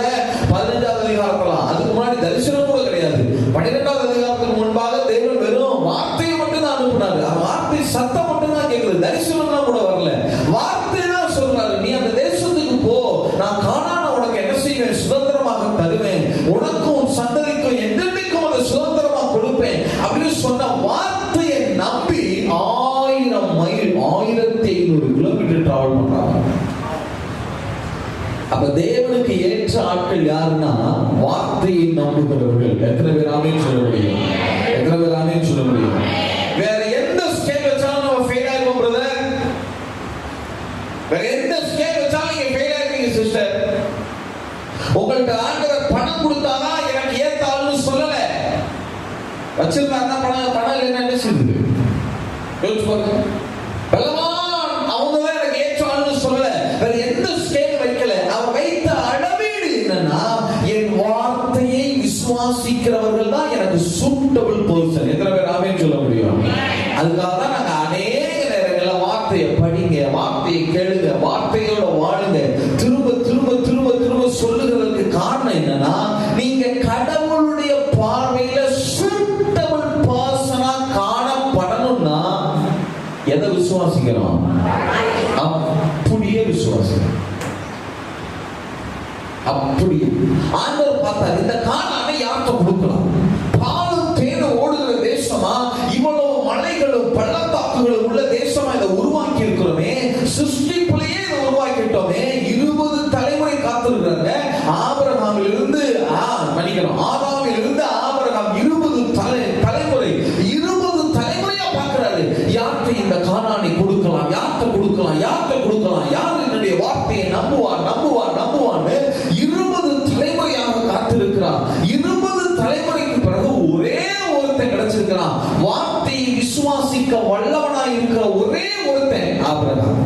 15வது அதிகாரத்துல, அதுக்கு முன்னாடி தரிசனம் கூட கிடையாது. 12வது அதிகாரத்துக்கு முன்பாக தேவன் வெறும் வார்த்தையை மட்டும் தான் அனுப்பினாரு. வார்த்தை சத்தம் மட்டும் தான் கேட்குது, தரிசனம் கூட வரல. வார்த்தை தான் சொல்றாரு, நீ அந்த தேசத்துக்கு போ, நான் கானான உனக்கு என்ன செய்வேன்? சுதந்திரமாக தருவேன், உனக்கும் உன் சந்ததிக்கும் என்றென்றைக்கும் அதை சுதந்திரமா கொடுப்பேன் அப்படின்னு சொன்ன வார்த்தையை நம்பி 1000 மைல் 1500 கிலோமீட்டர் டிராவல் பண்றாங்க. அப்ப தேவனுக்கு ஏற்ற ஆட்கள் யாருன்னா வார்த்தையை நம்புகிறவர்கள். எத்தனை பேர் ஆமென் சொல்ல முடியும்? எத்தனை பேர் ஆமென் சொல்ல முடியும்? வேற எந்த ஸ்கேல் வச்சாலும் நம்ம ஃபெயில் ஆயிடுவோம் பிரதர். வேற எந்த ஸ்கேல் வச்சாலும் நீங்க ஃபெயில் ஆயிடுவீங்க சிஸ்டர். உங்கள்ட்ட ஆண்டவர் பணம் கொடுத்தாதான் எனக்கு ஏத்த ஆளுன்னு சொல்லல. வச்சிருந்தா பணம் இல்லைன்னா என்ன சொல்லுது? யோசிச்சு பாருங்க. பலவான் அவங்க தான் எனக்கு ஏற்ற ஆளுன்னு சொல்லல. வேற எந்த ஸ்கேல் வைக்கல. அவன் வைத்த அளவீடு என்னன்னா, என் வார்த்தையை விசுவாசிக்கிறவர்கள் தான் எனக்கு சூட்டபிள் பர்சன். எத்தனை பேர் ஆமென் சொல்ல முடியும்? அதுக்காக தான் நாங்க அநேக நேரங்கள்ல வார்த்தையை படிங்க, வார்த்தையை கேளுங்க, வார்த்தையோட வாழுங்க, திரும்ப திரும்ப திரும்ப திரும்ப சொல்லுகிறதுக்கு காரணம் என்னன்னா, நீங்க கடவுளுடைய பார்வையில சூட்டபிள் பர்சனா காணப்படணும்னா எதை விசுவாசிக்கிறோம்? அப்படியே விசுவாசிக்கிறோம். அப்படியே ஆண்டவர் பார்த்தார், இந்த கானானை யார்கிட்ட கொடுக்கலாம்? பாலும் தேனும் ஓடுகிற தேசமா, இவ்வளவு மலைகளும் பள்ளத்தாக்குகளும் உள்ள தேசமா இதை உருவாக்கி இருக்கிறோமே, சிருஷ்டிப்புலயே இதை உருவாக்கிட்டோமே, 20 தலைமுறை காத்திருக்கிறாங்க. ஆபிரகாமிலிருந்து ஆதாமிலிருந்து ஆபிரகாம் 20 தலைமுறை 20 தலைமுறையா பார்க்கிறாரு. யார்கிட்ட இந்த கானானை கொடுக்கலாம், யார்கிட்ட கொடுக்கலாம், யார்கிட்ட கொடுக்கலாம், யார் என்னுடைய வார்த்தையை நம்புவார் நம்புவார் நம்புவான்னு 20 தலைமுறையாக காத்திருக்கிறார். 20 தலைமுறைக்கு பிறகு ஒரே ஒருத்தன் கிடைச்சிருக்கிறான். வார்த்தையை விசுவாசிக்க வல்லவனாய் இருக்கிற ஒரே ஒருத்தன் ஆபிரகாம்.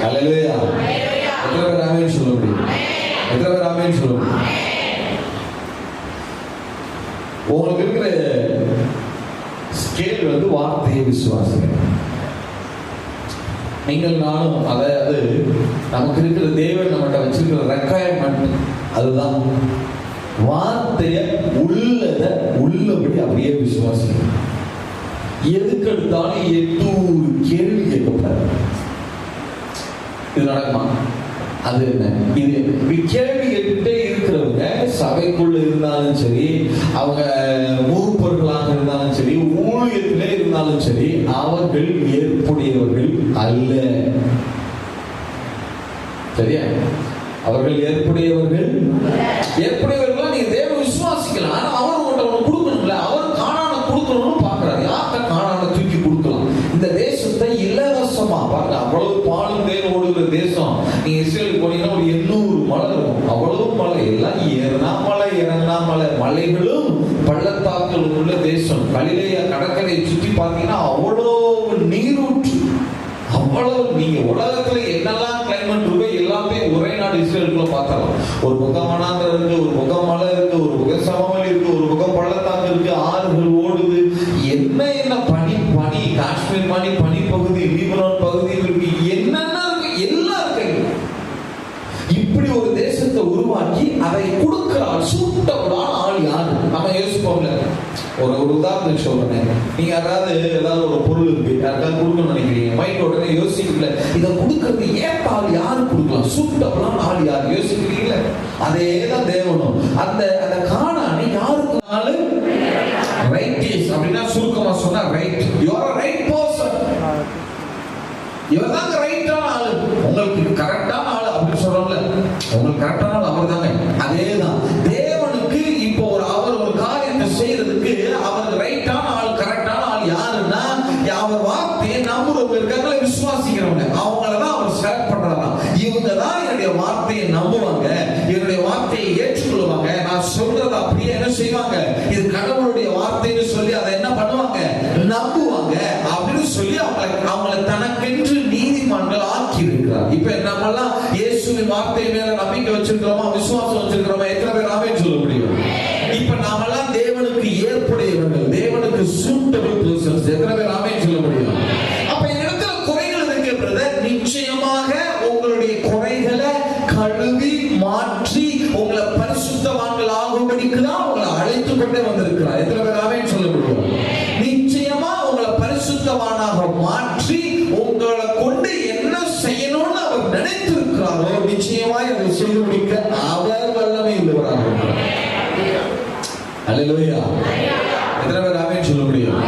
ஹல்லேலூயா. எத்தனை பேர் ஆமென் சொல்ல முடியும்? எத்தனை பேர் ஆமென் சொல்ல முடியும்? உங்களுக்கு இருக்கிற ஸ்கேல் வார்த்தையை விசுவாசிக்கிறேன். நீங்கள் நானும் அதாவது நமக்கு இருக்கிற தேவன் நம்மகிட்ட வச்சிருக்கிற ரெக்குயர்மெண்ட் அதுதான், வார்த்தையை உள்ளபடி அப்படியே விசுவாசிக்கிறேன். எதுக்கு எடுத்தாலும் 800 கேள்வி கேட்கப்படாது. இது நடக்குமா? அது என்ன? இது கேள்வி கேட்டுட்டே இருக்கிறவங்க சபைக்குள்ள இருந்தாலும் சரி, அவங்க மூப்பர்களாக இருந்தாலும் சரி, ஊழியத்திலே இருந்தாலும் சரி, அவர்கள் ஏற்புடையவர்கள் அல்ல. சரியா? அவர்கள் ஏற்புடையவர்கள் நீங்க தேவ விசுவாசிக்கலாம். ஆனா அவர் உங்கள்கிட்ட ஒண்ணு கொடுக்கணும்ல, அவர் கானானை கொடுக்கணும்னு பாக்குறாரு. யார்கிட்ட கானானை தூக்கி கொடுக்கலாம்? இந்த தேசத்தை இலவசமா பாருங்க, அவ்வளவு பாலும் தேன் ஓடுகிற தேசம். நீங்க இஸ்ரேலுக்கு போனீங்கன்னா ஒரு 800 மலை இருக்கும். அவ்வளவு மலை, எல்லாம் ஏறினா மலை இறங்கினா மலை, மலைகளும் பள்ளத்தாக்கள் உள்ள தேசம். கலிலேயா கடற்கரை சுற்றி பார்த்தீங்கன்னா அவ்வளவு நீரூற்று, அவ்வளவு. நீங்க உலகத்துல என்னெல்லாம் கிளைமேட் இருக்கோ எல்லாமே ஒரே நாடு இஸ்ரேலுக்குள்ள பார்த்தலாம். ஒரு பக்கம் வனாந்தரம் இருக்கு, ஒரு பக்கம் மலை இருக்கு, ஒரு பக்கம் சமவெளி இருக்கு, ஒரு பக்கம் பள்ளத்தாக்கு இருக்கு, ஆறுகள் ஓடுது. என்ன பனி காஷ்மீர் பனி பகுதி, லீபனான் பகுதி இருக்கு, என்னென்ன இருக்கு எல்லாம் இருக்கு. இப்படி ஒரு தேசத்தை உருவாக்கி அதை கொடுக்கிறார். சூட்டபுளான ஆள் யாரு? நம்ம யோசிப்போம்ல. ஒரு உதாரணம் சொல்றேன். நீங்க ஏதாவது ஒரு பொருள் இருக்கு, யாருக்காவது கொடுக்கணும்னு நினைக்கிறீங்க, மைண்ட் உடனே யோசிக்கல, இதை கொடுக்கறது ஏற்ற ஆள் யாரு கொடுக்கலாம், சூட்டபுளான ஆள் யாரு யோசிக்கிறீங்களா? அதேதான் தேவனும். அந்த கானானை யாருக்கு ஆளு? ரைட்டிஸ் அப்படின்னா சுருக்கமா சொன்னா right. You are right person. இவர் தாங்க ரைட்டான ஆளு, உங்களுக்கு கரெக்டான ஆளு அப்படின்னு சொல்றோம்ல, உங்களுக்கு கரெக்டான ஆள் அவர் தாங்க. அதேதான் தேவனுக்கு இப்போ அவர் ஒரு காரியத்தை செய்யறதுக்கு அவருக்கு ரைட்டான ஆள், கரெக்டான ஆள் யாருன்னா, அவர் வார்த்தையை நம்புறவங்க இருக்காங்களே, விசுவாசிக்கிறவங்க, அவங்களதான் அவர் செலக்ட் பண்றாராம். இவங்க தான் என்னுடைய வார்த்தையை நம்புவாங்க, என்னுடைய வார்த்தையை ஏற்றுக்கொள்வாங்க, நான் நான் சொல்றத அப்படியே என்ன செய்வாங்க, இது கடவுளுடைய வார்த்தைன்னு சொல்லி அதை என்ன பண்ணுவாங்க, நம்புவாங்க அப்படின்னு சொல்லி அவங்களை தனக்கென்று நீதிமான்கள் ஆக்கி இருக்கிறார். இப்ப நம்மெல்லாம் இயேசுவின் வார்த்தை மேல நம்பிக்கை வச்சிருக்கிறோமா, விசுவாசம் வச்சிருக்கிறோமா? எத்தனை பேர் ஆமென் சொல்ல முடியும்? இப்ப நாமெல்லாம் தேவனுக்கு ஏற்புடையவர்கள், தேவனுக்கு சூட்டபிள் பர்சன்ஸ். எத்தனை பேர் ஆமென் சொல்ல முடியும்? அப்ப இடத்துல குறைகள் இருக்கு பிரதர். நிச்சயமாக உங்களுடைய குறைகளை கழுவி மாற்றி உங்களை பரிசுத்தவான்கள் ஆகும்படிக்கு தான் உங்களை அழைத்து கொண்டே வந்திருக்கிறார். எத்தனை பேர் ஆமென் சொல்ல முடியும்? நிச்சயமா உங்களை பரிசுத்தவானாக மாற்றி உங்களை கொண்டு என்ன செய்யணும்னு அவர் நினைத்திருக்கிறாரோ நிச்சயமாய் அதை செய்து முடிக்க அவர் வல்லமை உள்ளவராக இருக்கிறார். அல்லேலூயா. எத்தனை பேர் ஆமென் சொல்ல முடியும்?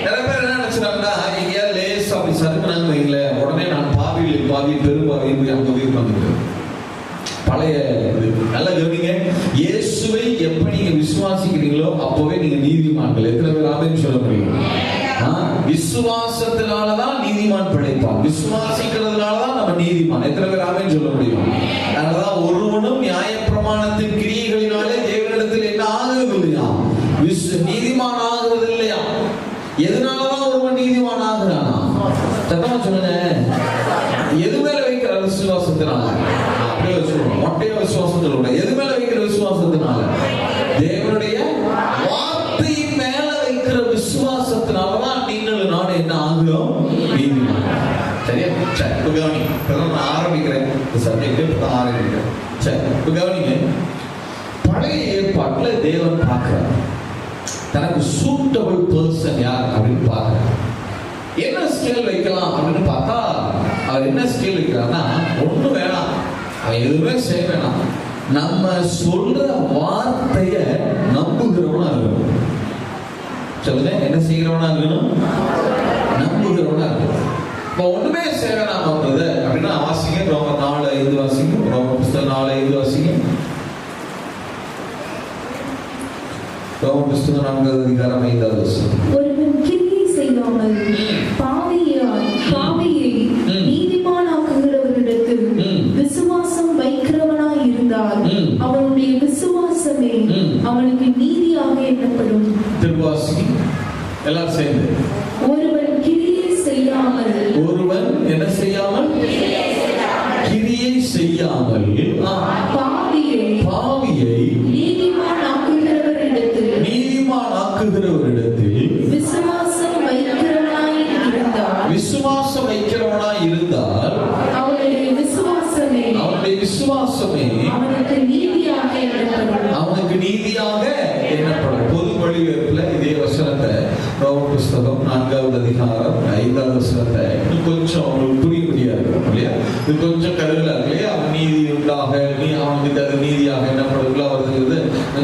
நிறைய பேர் என்ன நினைச்சாங்கன்னா, எங்கேயா லேஸ் அப்படி சறுக்குனாங்க வைங்கள, உடனே நான் பாவி பெரும்பாவியில் போய் அங்க போய் உட்கார்ந்துட்டேன். பழைய நல்ல கவனிங்க, இயேசுவை எப்ப நீங்க விசுவாசிக்கிறீங்களோ அப்பவே நீங்க நீதிமான்கள். எத்தனை பேர் ஆமென் சொல்ல முடியும்? விசுவாசத்தினாலதான் நீதிமான் பிழைப்பான். விசுவாசிக்கிறதுனாலதான் நம்ம நீதிமான். எத்தனை பேர் ஆமென் சொல்ல முடியும்? அதனாலதான் ஒருவனும் நியாயப்பிரமாணத்தின் கிரியைகளினாலே தேவனிடத்தில் என்ன ஆகுறது இல்லையா, நீதிமான் ஆகுறது இல்லையா. எதனாலதான் ஒருவன் நீதிமான் ஆகுறானா? சத்தமா சொல்லுங்க. எது மேல வைக்கிற விசுவாசத்தினால? அப்படியே சொல்லுவோம், மொட்டையா விசுவாசம் சொல்லுவோம். எது மேல வைக்கிற விசுவாசத்தினால? தேவனுடைய வார்த்தையின் மேல வைக்கிற விசுவாசத்தினாலதான் நீங்களும் நானும் என்ன ஆகுறோம், நீதிமான். சரியா? சரி, இப்ப கவனிங்க. இப்பதான் நான் ஆரம்பிக்கிறேன் சப்ஜெக்ட். இப்பதான் ஆரம்பிக்கிறேன். சரி, இப்ப கவனிங்க. பழைய ஏற்பாட்டுல தேவன் பார்க்கிறார், தனக்கு சூட்டபிள் பர்சன் யார் அப்படின்னு பார்க்கிறார். என்ன ஸ்கேல் வைக்கலாம் அப்படின்னு பார்த்தா அவர் என்ன ஸ்கேல் வைக்கிறார்னா, ஒண்ணு வேணாம், அவன் எதுவுமே செய்ய வேணாம், நம்ம சொல்ற வார்த்தைய நம்புகிறவனா இருக்கணும். சொல்லுங்க, என்ன செய்கிறவனா இருக்கணும்? நம்புகிறவனா இருக்கணும். இப்போ ஒண்ணுமே செய்ய வேணாம் அப்படின்னா வாசிங்க, ரோமர் 4:5 வாசிங்க. ரோமர் புஸ்தகம் 4:5 வாசிங்க. ரோமர் புஸ்தகம் 4 அதிகாரம் 5வது வசனம். ஒருவன் கிரியை செய்யாமல் பாவியை நீதிமானாக்குகிறவரிடத்தில் விசுவாசம் வைக்கிறவனாய் இருந்தால் அவனுடைய விசுவாசமே அவனுக்கு நீதியாக எண்ணப்படும். திருவாசி எல்லாரும் சேர்ந்து. ஒருவன் கிரியை செய்யாமல், ஒருவன் என்ன செய்யாமல், கிரியை செய்யாமல் பாவியை நீதிமானாக்குகிறவரிடத்தில் விசுவாசம் வைக்கிறவனாய் இருந்தால் அவனுடைய விசுவாசமே அவனுக்கு நீதியாக எண்ணப்படும். பொது மொழிபெயர்ப்புல இதே வசனத்தை ரோமர் புஸ்தகம் 4வது அதிகாரம் 5வது வசனத்தை இன்னும் கொஞ்சம் அவங்களுக்கு புரிய முடியாது இல்லையா, இது கொஞ்சம் கருவில இருக்கு இல்லையா. அவன் நீதி உண்டாக அவனுக்கு அது நீதியாக எண்ணப்படுங்களா வருதுங்கிறது,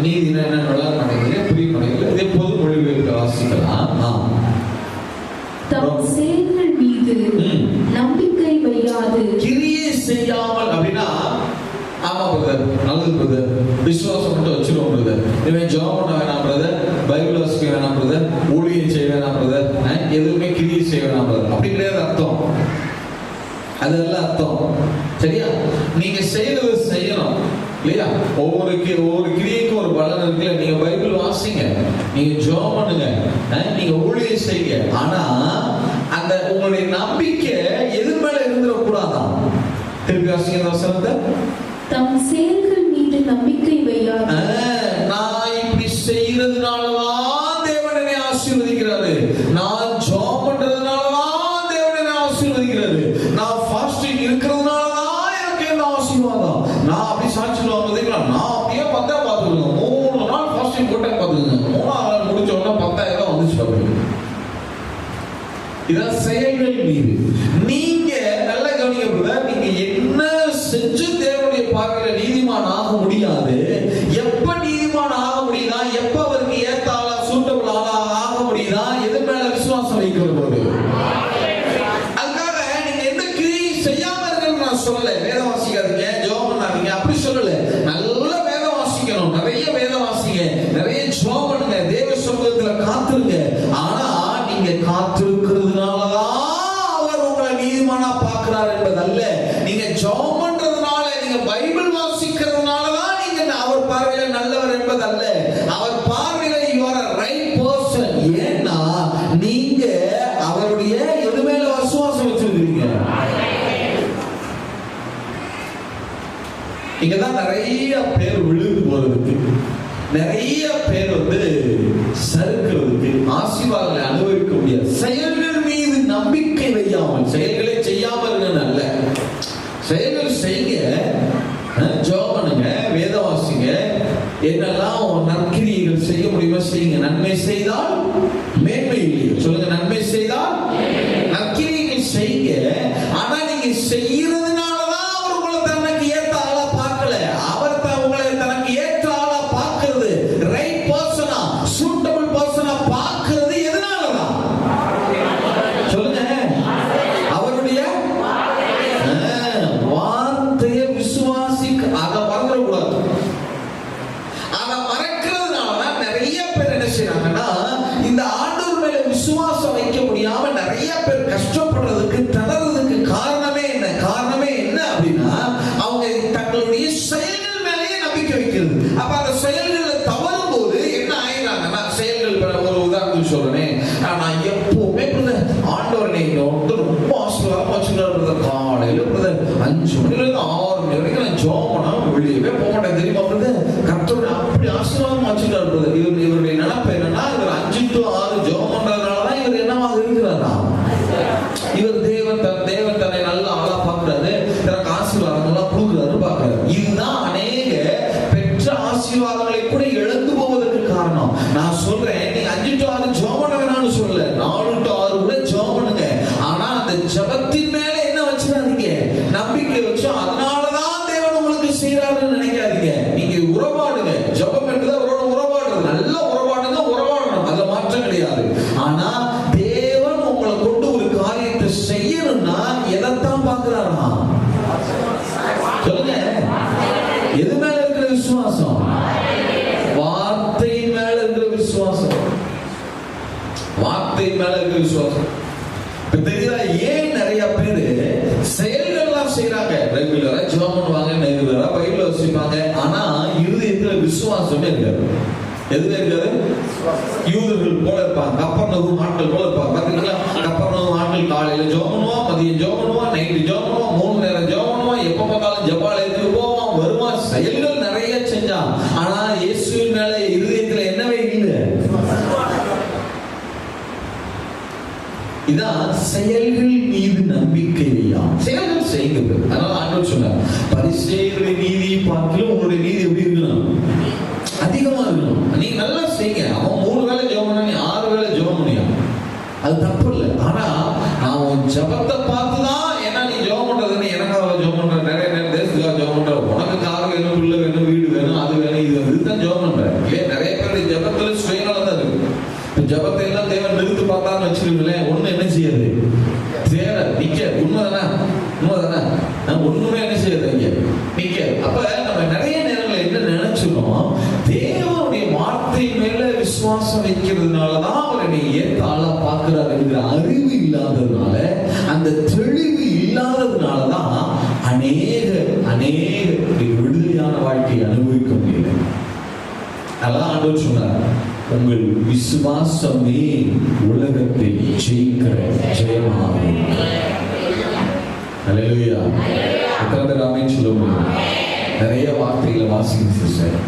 நீதினா என்ன நல்லா நடக்குது புரிய மாட்டேங்குது. இதே பொது மொழிபெயர்ப்பு வாசிக்கலாம். தம் செயல்கள் மீது நம்பிக்கை வையாது கிரியை செய்யாமல் அப்படின்னா, ஆமா பிரதர், நல்லது பிரதர், விசுவாசம் மட்டும் வச்சிருவோம் பிரதர், இவன் ஜெபம் பண்ண வேணாம் பிரதர், பைபிள் வாசிக்க வேணாம் பிரதர், ஊழியம் செய்ய வேணாம் பிரதர், எதுவுமே கிரியை செய்ய வேணாம் பிரதர், அப்படி கிடையாது அர்த்தம். அதெல்லாம் அர்த்தம். சரியா? நீங்க செய்யறது செய்யணும் இல்லையா? ஒவ்வொரு கிரியைக்கும் ஒரு பலன் இருக்குல்ல. நீங்க பைபிள் வாசிங்க, நீங்க ஜெபம் பண்ணுங்க, நீங்க ஊழியம் செய்யுங்க. ஆனா அந்த உங்களுடைய நம்பிக்கை எது மேல இருந்துடக்கூடாதான். திருப்பி வாசிங்க வசனத்தை. தம் செயல்கள் மீது நம்பிக்கை வையாது. நான் இப்படி செய்யறதுனாலதான் தேவன் என்னை ஆசீர்வதிக்கிறாரு, நான் ஜெபம் பண்றதுனாலதான் தேவன் என்னை ஆசீர்வதிக்கிறாரு, நான் ஃபாஸ்டிங் இருக்கிறதுனாலதான் எனக்கு என்ன ஆசீர்வாதம். நான் அப்படி சாட்சி வாங்குறதுங்களா, நான் அப்படியே 10 பார்த்துக்கோங்க, 3 நாள் ஃபாஸ்டிங் போட்டேன் பார்த்துக்கோங்க, 3ஆவது நாள் முடிச்ச உடனே 10,000 வந்துச்சு பார்த்துக்கோங்க. இதான் செயல்கள் மீது. நீங்க நல்ல கவனிக்க, நீங்க என்ன செஞ்சு தேவனுடைய பார்வையில நீதிமான் ஆக முடியாது. எப்ப நீதிமான் ஆக முடியுதா, எப்ப அவருக்கு ஏத்த ஆளா சூட்டபிள் ஆளா ஆக முடியுதா, எது மேல விசுவாசம் வைக்கிற போது. அதுக்காக நீங்க எந்த கிரியை செய்யாம இருக்கிறது நான் சொல்லல, வேதம் வாசிக்காதீங்க, ஜெபம் பண்ணாதீங்க அப்படி சொல்லல. நல்ல வேதம் வாசிக்கணும், நிறைய வேதம் வாசிங்க, நிறைய ஜெபம் பண்ணுங்க, தேவ சமூகத்துல காத்துருங்க. ஆனா நீங்க காத்திருக்கிறதுனாலதான் அவர் உங்களை நீதிமானா பார்க்கிறார் என்பதல்ல. நீங்க ஜெபம் பண்றதுனால, நீங்க பைபிள் வாசிக்கிறதுனாலதான் நீங்க அவர் பார்வையில நல்லவர் இங்கதான் நிறைய பேர் விழுந்து போறதுக்கு, நிறைய பேர் சறுக்கிறதுக்கு, ஆசீர்வாதங்களை அனுபவிக்க முடியாது. செயல்கள் மீது நம்பிக்கை வையாமல், செயல்களை செய்யாமல் அல்ல, செயல்கள் செய்ய, ஜெபம் பண்ணுங்க, வேதம் வாசிங்க, என்னெல்லாம் நற்கிரியைகள் செய்ய முடியுமோ செய்யுங்க. நன்மை செய்தால் மேன்மை இல்லையோ சொல்லுங்க. நன்மை செய்தால் நற்கிரியைகள் செய்யுங்க. ஆனா நீங்க செய்யறதுனாலதான் அவர் உங்களை தனக்கு ஏற்ற ஆளா பார்க்கல. அவர் உங்களை தனக்கு ஏற்ற ஆளா பார்க்கிறது, ரைட் பர்சனா, சூட்டபிள் பர்சனா பார்க்கிறது எதனாலதான் சொல்லுங்க. அவருடைய வார்த்தையை விசுவாசிக்க, அதை மறந்துடக்கூடாது. அதை மறக்கிறதுனாலதான் நிறைய பேர் என்ன செய்யறாங்கன்னா, இந்த ஆண்டவர் மேல விசுவாசம் வைக்க முடியாம நிறைய பேர் கஷ்டப்படுறதுக்கு, தளர்றதுக்கு காரணமே என்ன? காரணமே என்ன அப்படின்னா, அவங்க தங்களுடைய செயல்கள் மேலேயே நம்பிக்கை வைக்கிறது. அப்ப அந்த செயல்களை தவறும் போது என்ன ஆயிடுறாங்கன்னா, செயல்கள் ஒரு உதாரணத்துக்கு சொல்றேன், நான் எப்பவுமே ஆண்டவர் நீங்க ரொம்ப ஆசீர்வாதமா வச்சுக்கிறாரு. காலையில 5 மணில இருந்து 6 மணி வரைக்கும் நான் ஜெபம் பண்ணா வெளியவே போக மாட்டேன் தெரியுமா? கர்த்தர் அப்படி ஆசீர்வாதமா வச்சுக்கிறாரு. இவருடைய நினைப்பு என்னன்னா, இவர் 5 to 6 ஜெபம் பண்றதுனாலதான் இவர் என்னவாக இருக்கிறாரா? இவர் தேவன் தன்னை நல்ல ஆளா பார்க்கிறாரு, எனக்கு ஆசீர்வாதங்கள்லாம் கொடுக்குறாரு பார்க்கிறாரு. இதுதான் அநேக பெற்ற ஆசீர்வாதங்களை கூட இழந்து போவதற்கு காரணம். நான் சொல்றேன், நீங்க 5 to 6 ஜெபம் பண்ண வேணாம்னு சொல்லல, 4 to 6 கூட ஜெபம் பண்ணுங்க. ஆனா அந்த ஜெபத்தின் மேல என்ன வச்சிடாதீங்க, நம்பிக்கை வச்சு அதனாலதான் தேவன் உங்களுக்கு செய்யறாருன்னு நினைக்காதீங்க. நீங்க உறவாடுங்க. ஜெபம் என்பது அவரோட உறவாடுறது, நல்ல உறவாடுங்க, உறவாடணும், அதுல மாற்றம் கிடையாது. ஆனா தேவன் உங்களை கொண்டு ஒரு காரியத்தை செய்யணும்னா எதைத்தான் பார்க்கிறாரா சொல்லுங்க. எது மேல இருக்கிற விசுவாசம்? வார்த்தையின் மேல இருக்கிற விசுவாசம். வார்த்தையின் மேல இருக்கிற விசுவாசம். தெரியுதா ஏன் நிறைய பேரு செயல்கள்லாம் செய்யறாங்க? ரெகுலரா ஜெபம் பண்ணுவாங்க, ரெகுலரா பைபிள் வாசிப்பாங்க, ஆனா இருதயத்துல விசுவாசமே இருக்காது. எதுல இருக்காது? யூதர்கள் போல இருப்பாங்க, கப்பர்நகூம் ஆட்கள் போல இருப்பாங்க. பாத்தீங்களா? கப்பர்நகூம் ஆட்கள் காலையில ஜெபம் பண்ணுவான், மதியம் ஜெபம் பண்ணுவான், நைட்டு ஜெபம் பண்ணுவான், 3 நேரம் ஜெபம் பண்ணுவான், எப்ப பார்த்தாலும் ஜெபாலயத்துக்கு போவான், வருவான், செயல்கள் நிறைய செஞ்சான். ஆனா இயேசுவின் மேல இருதயத்துல என்னவே இல்லை. இதான் செயல்கள் மீது நம்பிக்கை வையா. செயல்கள் செய்கிறது. அதனால ஆண்டவர் சொன்னார், பரிசேயருடைய நீதியை பார்க்கல உங்களுடைய நீதி எப்படி இருக்கணும்? அதிகமா இருக்கணும். நீங்க நல்லா செய்யுங்க. அவன் 3 வேளை ஜெபம் பண்ணா, நீ 6 வேளை ஜெபம் பண்ணியா, அது தப்பு இல்லை. ஆனா நான் உன் ஜெபத்தை பார்த்துதான், ஏன்னா நீ ஜெபம் பண்றது எனக்காக ஜெபம் பண்ற, நிறைய நேரம் தேசத்துக்காக ஜெபம் பண்ற, உனக்கு கார் வேணும், பிள்ளை வேணும், வீடு வேணும், அது வேணும், இது இதுதான் ஜெபம் பண்ற. இல்லையா? நிறைய பேருடைய ஜெபத்துல சுயநலம் தான் இருக்கு. ஜபத்தை எல்லாம் தேவன் நிறுத்து பார்த்தான்னு வச்சிருக்கீங்களேன், ஒண்ணு என்ன செய்யாது? சேர நிக்க. உண்மைதானே? ஒண்ணுமே என்ன செய்யாது இங்க நிக்க. அப்ப நம்ம நிறைய நேரங்கள் என்ன நினைச்சிருக்கோம், தேவனுடைய வார்த்தை மேல விசுவாசம் வைக்கிறதுனாலதான் அவர் என்னை ஏற்ற ஆளா பார்க்கிறார் என்கிற அறிவு இல்லாததுனால, அந்த தெளிவு இல்லாததுனாலதான் அநேக விடுதலையான வாழ்க்கையை அனுபவிக்க முடியல. அதான் ஆண்டவர் சொன்னார், உங்கள் விசுவாசமே உலகத்தை ஜெயிக்கிற ஜெயமாகும். அல்லேலூயா. எத்தனை ஆமென் சொல்ல முடியும்? நிறைய வார்த்தைகளை வாசிங்க சிஸ்டர்,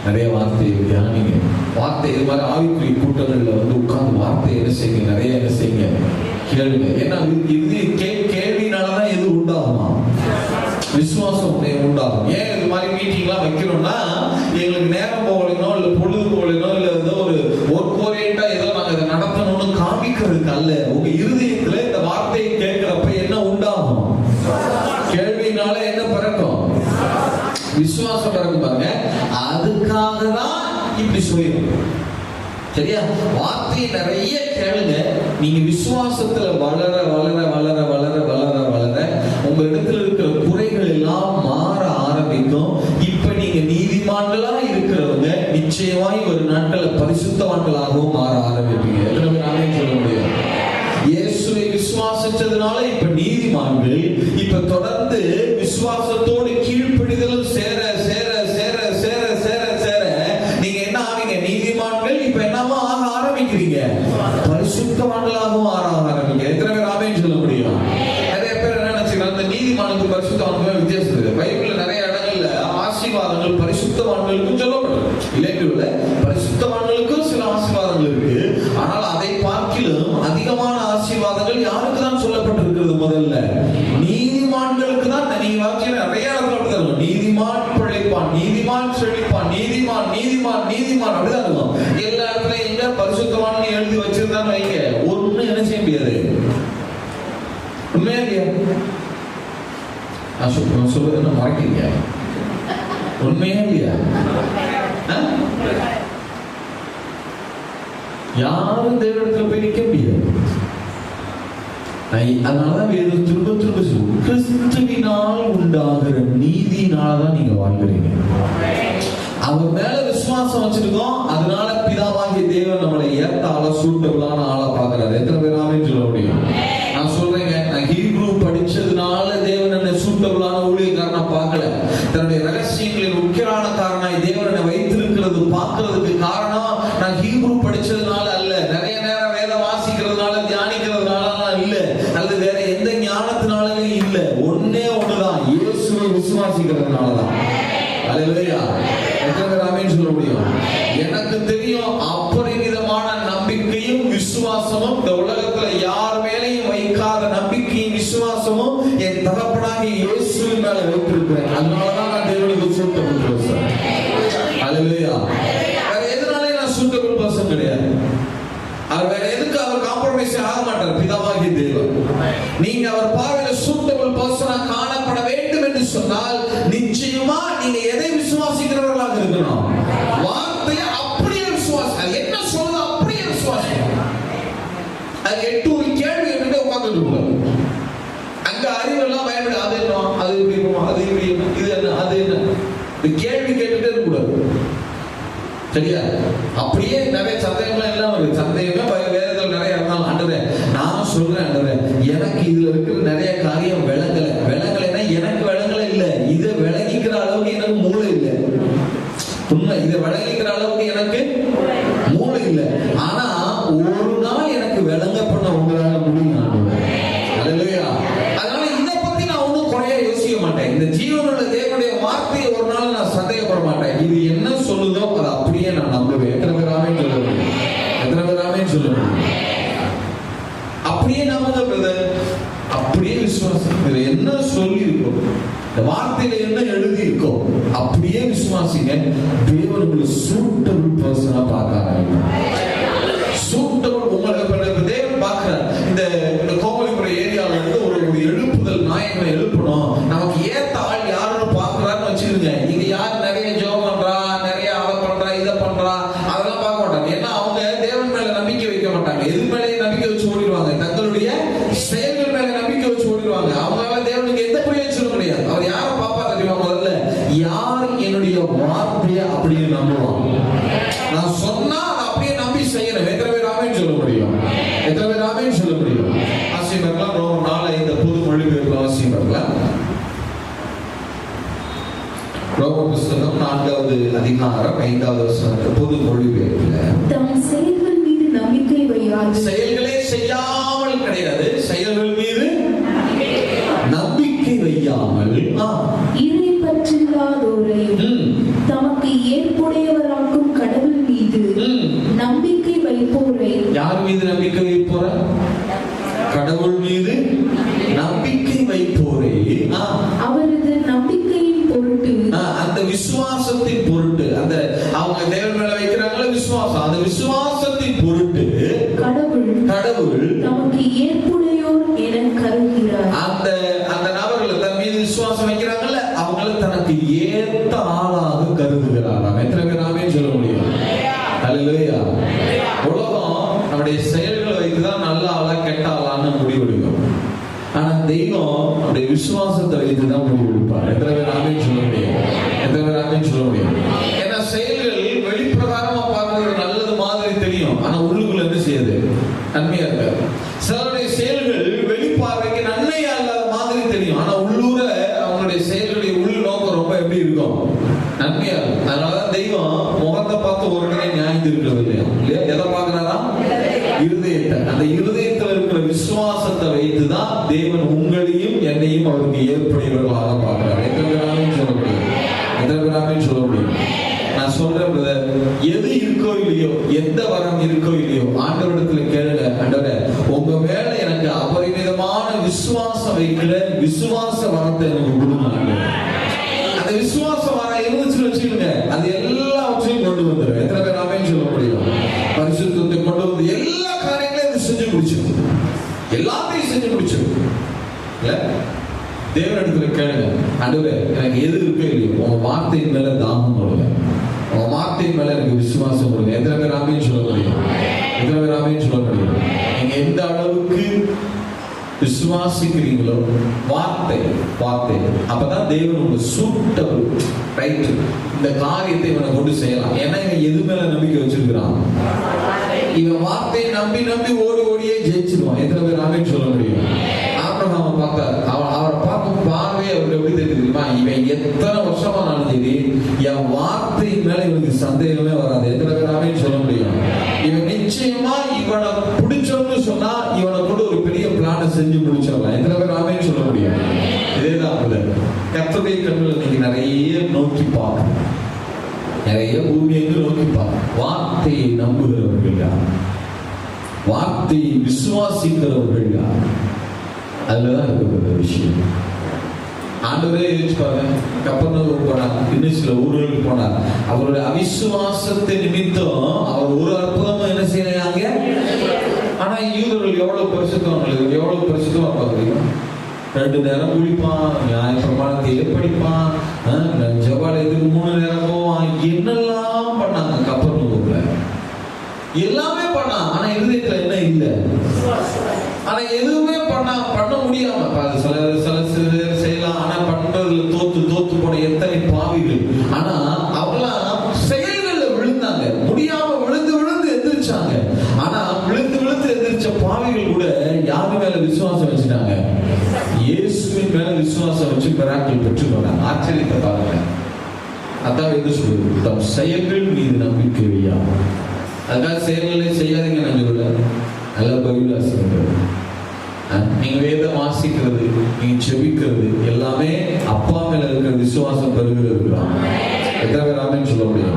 நிறைய வார்த்தையை தியானிங்க. வார்த்தை இது மாதிரி ஆவிக்குரிய கூட்டங்கள்ல உட்கார்ந்து வார்த்தை என்ன செய்யுங்க, நிறைய என்ன செய்யுங்க, கேளுங்க. ஏன்னா இது கேள்வினாலதான் எது உண்டாகுமா? விசுவாசம் உண்டாகும். ஏன் இது மாதிரி மீட்டிங்லாம் வைக்கிறோம்னா, எங்களுக்கு நேரம் போகலைனோ இல்ல பொழுது போகலைனோ இல்ல ஏதோ ஒரு ஒர்க் ஓரியண்டா ஏதோ நாங்க இதை நடத்தணும்னு காமிக்கிறதுக்கு அல்ல. உங்க இருதயத்துல இந்த வார்த்தையை கேட்கிறப்ப என்ன உண்டாகும்? கேள்வினால என்ன பிறக்கும்? விசுவாசம் பிறக்கும் பாருங்க. அதுக்காக தான் இப்படி சொல்லிடும். சரியா? வார்த்தையை நிறைய கேளுங்க. நீங்க விசுவாசத்துல வளர வளர வளர வளர வளர வளர உங்க இடத்துல இருக்கிற குறைகள் எல்லாம் மாற ஆரம்பிக்கும். இப்ப நீங்க நீதிமான்களா இருக்கிறவங்க நிச்சயமாய் ஒரு நாட்கள பரிசுத்தவான்களாகவும் மாற ஆரம்பிப்பீங்க. நானே சொல்ல முடியும். இயேசுவை விசுவாசிச்சதுனால இப்ப நீதிமான்கள். இப்ப தொடர்ந்து விசுவாசத்தோடு கீழ்ப்படிதலும் சேர சேர சேர சேர சேர சேர நீங்க என்ன ஆவீங்க? நீதிமான்கள். இப்ப என்னவா ஆக ஆரம்பிக்கிறீங்க? பரிசுத்தவான்களாகவும் ஆக ஆரம்பிங்க. எத்தனை பேர் ஆமென் சொல்ல முடியும்? நிறைய பேர் என்ன நினைச்சுக்கிறாங்க, இந்த நீதிமானுக்கு பரிசுத்தவானுக்கு வித்தியாசம் இருக்கு. பைபிள்ல நிறைய இடங்கள்ல ஆசீர்வாதங்கள் பரிசுத்தவான்களுக்கும் சொல்லப்பட்டது. இல்லைங்களா? பரிசுத்தவான்களுக்கும் சில ஆசீர்வாதங்கள் இருக்கு. ஆனால் அதை பார்க்கிலும் அதிகமான ஆசீர்வாதங்கள் யாருக்கு தான் சொல்லப்பட்டிருக்கிறது? முதல்ல நீதிமான்களுக்கு தான். நீங்க வாக்கியம் நிறைய இடத்துல நீதிமான் பிழைப்பான், நீதிமான் செழிப்பான், நீதிமான் நீதிமான் நீதிமான் அப்படிதான் இருக்கும். எல்லா இடத்துலயும் எங்க பரிசுத்தவான் எழுதி வச்சிருந்தான்னு வைங்க, ஒண்ணு என்ன செய்ய முடியாது. உண்மையா இல்லையா? நான் சொல்றது என்ன மறைக்கிறீங்க? உண்மையா இல்லையா? யாரும் தேவனிடத்துல போய் நிற்க முடியாது. அதனாலதான் வேறு திரும்ப திரும்ப சொல்லுவோம், கிறிஸ்துவினால் உண்டாகிற நீதினாலதான் நீங்க வாழ்கிறீங்க. அவர் மேல விசுவாசம் வச்சிருக்கோம். அதனால பிதாவாகிய தேவன் நம்மளை ஏத்த ஆள சூட்டபிளான ஆளை பாக்குறாரு. எத்தனை பேர் ஆமென் சொல்ல முடியும்? நான் சொல்றேங்க, நான் ஹீப்ரூ படிச்சதுனால தேவன் என்ன சூட்டபிளான ஊழியக்காரனா பார்க்கல. தன்னுடைய ரகசியங்களின் உக்கிரானக்காரனாய் தேவன் என்னை வைத்திருக்கிறது பார்க்கிறதுக்கு காரணம் நான் ஹீப்ரூ படிச்சதுனால அல்ல, நிறைய நேரம் வேதம் வாசிக்கிறதுனால தியானிக்கிறதுனால இல்ல, அல்லது வேற எந்த ஞானத்தினாலும் இல்ல. ஒன்னே ஒண்ணுதான், இயேசுவை விசுவாசிக்கிறதுனாலதான். அல்லேலூயா. எத்தனை பேர் ஆமென் சொல்ல முடியும்? எனக்கு தெரியும், அப்பரிமிதமான நம்பிக்கையும் விசுவாசமும் இந்த உலகத்துல யார் மேலையும் வைக்காத நம்பிக்கையும் விசுவாசமும் என் தகப்பனாகிய இயேசுவின் மேல வைத்திருக்கிறேன். அதனாலதான் நான் தேவனுக்கு சூட்டபிள் பர்சன். அல்லேலூயா. வேற எதனாலே நான் சூட்டபிள் பர்சன் கிடையாது. அவர் வேற எதுக்கு அவர் காம்ப்ரமைஸ் ஆக மாட்டார். பிதாவாகிய தேவன் நீங்க அவர் பார்வையில சூட்டபிள் பர்சனா காணப்பட வேண்டும் என்று சொன்னால் நிச்சயமா நீங்க எதை விசுவாசிக்கிறவர்களாக இருக்கணும்? வார்த்தையை அப்படியே விசுவாசி. அது என்ன சொல்லுது அப்படியே விசுவாசி. அது எட்டு ஒரு கேள்வி என்று உட்கார்ந்து இருப்பார். அங்க அறிவெல்லாம் பயன்பட அது என்ன, அது இப்படி இருக்கும், அது இப்படி, இது என்ன, அது என்ன, இந்த கேள்வி கேட்டுட்டே இருக்கக்கூடாது. சரியா? அப்படியே நிறைய சந்தேகங்கள் எல்லாம் வருது. சந்தேகமே வேதத்தில் நிறைய இருந்தாலும் ஆண்டவரே நான் சொல்றேன், ஆண்டவரே எனக்கு இதுல இருக்கிற நிறைய காரியம் விளங்கலைன்னா எனக்கு விளங்கல இல்ல, இதை விளங்கிக்கிற அளவுக்கு எனக்கு மூளை இல்லை. உண்மை, இதை விளங்கிக்கிற அளவுக்கு எனக்கு மூளை இல்லை. ஆனா ஒரு நாள் எனக்கு விளங்க பண்ண உங்களால முடியும் ஆண்டவரே. அல்லேலூயா. அதனால இதை பத்தி நான் ஒன்றும் குறையா யோசிக்க மாட்டேன். இந்த ஜீவனுள்ள தேவனுடைய வார்த்தையை ஒரு நாள் நான் சந்தேகப்பட மாட்டேன். இது என்ன சொல்லுதோ அதை அப்படியே நான் நம்புவேன். எத்தனை பேர் ஆமென் சொல்ல முடியும்? எத்தனை பேர் ஆமென் சொல்ல முடியும்? அப்படியே நம்புங்க பிரதர், அப்படியே விசுவாசம். இதுல என்ன சொல்லி இருக்கோம், இந்த வார்த்தையில என்ன எழுதி இருக்கோ அப்படியே விசுவாசிங்க. தேவனுக்கு சூட்டபிள் பர்சனா பார்க்க சூட்டபிள் உங்களுக்கு தேவன் பார்க்கிறார். இந்த கோமலிபுரம் ஏரியாவில் இருந்து ஒரு எழுப்புதல் நாயகனை எழுப்பணும், நமக்கு ஏத்த ஆள் யாருன்னு பார்க்கிறான்னு வச்சிருங்க. இங்க யார் நிறைய ஜோம் பண்றா, நிறைய அதை பண்றா, இதை பண்றா, அதெல்லாம் பார்க்க மாட்டாங்க. ஏன்னா அவங்க தேவன் மேல நம்பிக்கை வைக்க மாட்டாங்க. எது மேலேயும் நம்பிக்கை வச்சு ஓடிடுவாங்க. தங்களுடைய செயல்கள் மேல நம்பிக்கை வச்சு ஓடிடுவாங்க. அவங்களால தேவனுக்கு எந்த பிரயோஜனம் கிடையாது. அவர் யாரை பாப்பா தெரியுமா? முதல்ல யார் என்னுடைய வார்த்தையை அப்படியே நம்புவாங்க. நான் சொன்னா அப்படியே நம்பி செய்யணும். எத்தனை பேர் ஆமென் சொல்ல முடியும்? எத்தனை பேர் ஆமென் சொல்ல முடியும்? ஆசீர்வாதம் ரோமர் 4:5 புது மொழிபெயர்ப்பு ஆசீர்வாதம். ரோமர் புத்தகம் 4வது அதிகாரம் 5வது வசனம் புது மொழிபெயர்ப்புல தம் செயல்கள் மீது நம்பிக்கை வையாது. செயல்களே செய்யாமல் கிடையாது, செயல்கள் மீது நம்பிக்கை வையாமல் இதை பற்றில்லாதோரையும் தமக்கு ஏற்புடையவராக்கும் கடவுள் மீது நம்பிக்கை வைப்போரை. யார் மீது நம்பிக்கை வைப்போர? கடவுள் மீது நம்பிக்கை வைப்போரை அவரது நம்பிக்கையின் பொருட்டு, அந்த விசுவாசத்தின் பொருட்டு, அந்த அவங்க தேவன் மேல வைக்கிறாங்களே விசுவாசம், அந்த விசுவாசத்தின் பொருட்டு கடவுள் நமக்கு ஏற்புடையோர் என கருதுகிறார். அந்த நபர்கள் தன் மீது விசுவாசம் வைக்கிறாங்கல்ல, அவங்களை தனக்கு ஏத்த ஆளாக கருதுகிறாராம். எத்தனை பேர் ஆமென் சொல்ல முடியும்? அல்லேலூயா. உலகம் நம்முடைய செயல்களை வைத்துதான் நல்ல ஆளா கெட்ட ஆளான்னு முடிவெடுக்கும். ஆனா தெய்வம் நம்முடைய விசுவாசத்தை வைத்துதான் முடிவெடுப்பார். எத்தனை பேர் ஆமென் சொல்ல முடியும்? எத்தனை பேர் ஆமென் சொல்ல முடியும்? ஏன்னா செயல்கள் வெளிப்பிரகாரமா பார்க்கறது நல்லது மாதிரி தெரியும், ஆனா உள்ளுக்குள்ள என்ன செய்யுது? நன்மையா இருக்காது. சிலருடைய செயல்கள் வெளிப்பார்வைக்கு நன்மையா இல்லாத மாதிரி தெரியும், ஆனா உள்ளூர அவங்களுடைய செயல்களுடைய உள் நோக்கம் ரொம்ப எப்படி இருக்கும்? நன்மையா இருக்கும். அதனாலதான் தெய்வம் முகத்தை பார்த்து ஒருத்தனை நியாயம் இருக்கிறது இல்லையா? எதை பார்க்கிறாரா? இருதயத்தை. அந்த இருதயத்தில் இருக்கிற விசுவாசத்தை வைத்துதான் தேவன் உங்களையும் என்னையும் அவருக்கு ஏற்புடையவர்களாக பார்க்கிறார். எத்தனை பேர் சொல்ல முடியும்? எத்தனை பேர் ஆமென் சொல்ல முடியும்? நான் சொல்றேன் பிரதர், எது இருக்கோ இல்லையோ, எந்த வரம் இருக்கோ இல்லையோ, ஆண்டவரிடத்துல கேளுங்க. ஆண்டவரே, உங்க மேல எனக்கு அபரிமிதமான விசுவாசம் வைக்கிற விசுவாச வரத்தை எனக்கு கொடுங்க. அந்த விசுவாச வரம் இருந்துச்சுன்னு வச்சுக்கோங்க, அது எல்லாவற்றையும் கொண்டு வந்துடும். எத்தனை பேர் ஆமென் சொல்ல முடியும்? பரிசுத்தத்தை கொண்டு வந்து எல்லா காரியங்களையும் அது செஞ்சு முடிச்சிடும், எல்லாத்தையும் செஞ்சு முடிச்சிடும். இல்ல, தேவனிடத்துல கேளுங்க. ஆண்டவரே, எனக்கு எது இருக்கோ இல்லையோ, உங்க வார்த்தையின் மேல தாகம் கொடுங்க, உங்க வார்த்தையின் மேல எனக்கு விசுவாசம் கொடுங்க. எத்தனை பேர் ஆமென் சொல்ல முடியும்? எத்தனை பேர் ஆமென் சொல்ல முடியும்? நீங்க எந்த அளவுக்கு விசுவாசிக்கிறீங்களோ, வார்த்தை அப்பதான் தேவன் உங்களுக்கு சூட்டபிள், ரைட், இந்த காரியத்தை இவனை கொண்டு செய்யலாம். ஏன்னா இவன் எது மேல நம்பிக்கை வச்சிருக்கிறான்? இவன் வார்த்தையை நம்பி நம்பி ஓடியே ஜெயிச்சிருவான். எத்தனை பேர் ஆமென் சொல்ல முடியும்? ஆபிரகாம் பார்த்தார், அவரை பார்க்கும் பார்வையை அவருக்கு எப்படி தெரியுமா? இவன் எத்தனை வருஷமானாலும் சரி, என் வார்த்தையின் மேல இவனுக்கு சந்தேகமே வராது. எத்தனை பேர் ஆமென் சொல்ல முடியும்? இவன் நிச்சயமா இவனை பிடிச்சோம்னு சொன்னா இவனை கூட ஒரு பெரிய பிளானை செஞ்சு முடிச்சிடலாம். எத்தனை பேர் ஆமென் சொல்ல முடியும்? இதேதான் கர்த்தருடைய கண்கள் நீங்க நிறைய நோக்கி பார்க்க, நிறைய பூமியை நோக்கி பார்க்க. வார்த்தையை நம்புகிறவர்கள் யார்? வார்த்தையை விசுவாசிக்கிறவர்கள் யார்? அதுலதான் இருக்கிற விஷயம். ஆண்டவரே யோசிச்சு பாருங்க, கப்பர்நகூம் போனார், இன்னும் சில ஊர்களுக்கு போனார். அவருடைய அவிசுவாசத்தை நிமித்தம் அவர் ஒரு அற்புதமும் என்ன செய்யறாங்க. ஆனா யூதர்கள் எவ்வளவு பரிசுத்தமா பார்க்குறீங்க. 2 நேரம் குளிப்பான், நியாய பிரமாணத்தை படிப்பான், ஜபாலயத்துக்கு 3 நேரம் போவான், என்னெல்லாம் பண்ணாங்க கப்பர்நகூம்ல, எல்லாமே பண்ணான். ஆனா இருதயத்துல என்ன இல்லை? ஆனா எதுவுமே பண்ண முடியாம சில செய்யலாம். ஆனா பண்றதுல தோத்து போன எத்தனை பாவிகள். ஆனா அவெல்லாம் செயல்கள்ல விழுந்தாங்க, முடியாம விழுந்து எந்திரிச்சாங்க. ஆனா விழுந்து எந்திரிச்ச பாவிகள் கூட யாரு மேல விசுவாசம் வச்சுட்டாங்க? இயேசுவின் மேல விசுவாசம் வச்சு மிராக்கிள் பெற்றுக்கொண்டாங்க. ஆச்சரியத்தை பாருங்க. அதான் எது சொல்லுது? தம் செயல்கள் மீது நம்பிக்கை வையா. அதுக்காக செயல்களை செய்யாதீங்க நான் சொல்ல. நல்ல பைபிள் வாசிக்கிறது, நீங்க வேதம் வாசிக்கிறது, நீங்க செபிக்கிறது எல்லாமே அப்பா மேல இருக்கிற விசுவாசம் பெறுகிறது. எத்தனை பேர் ஆமென் சொல்ல முடியும்?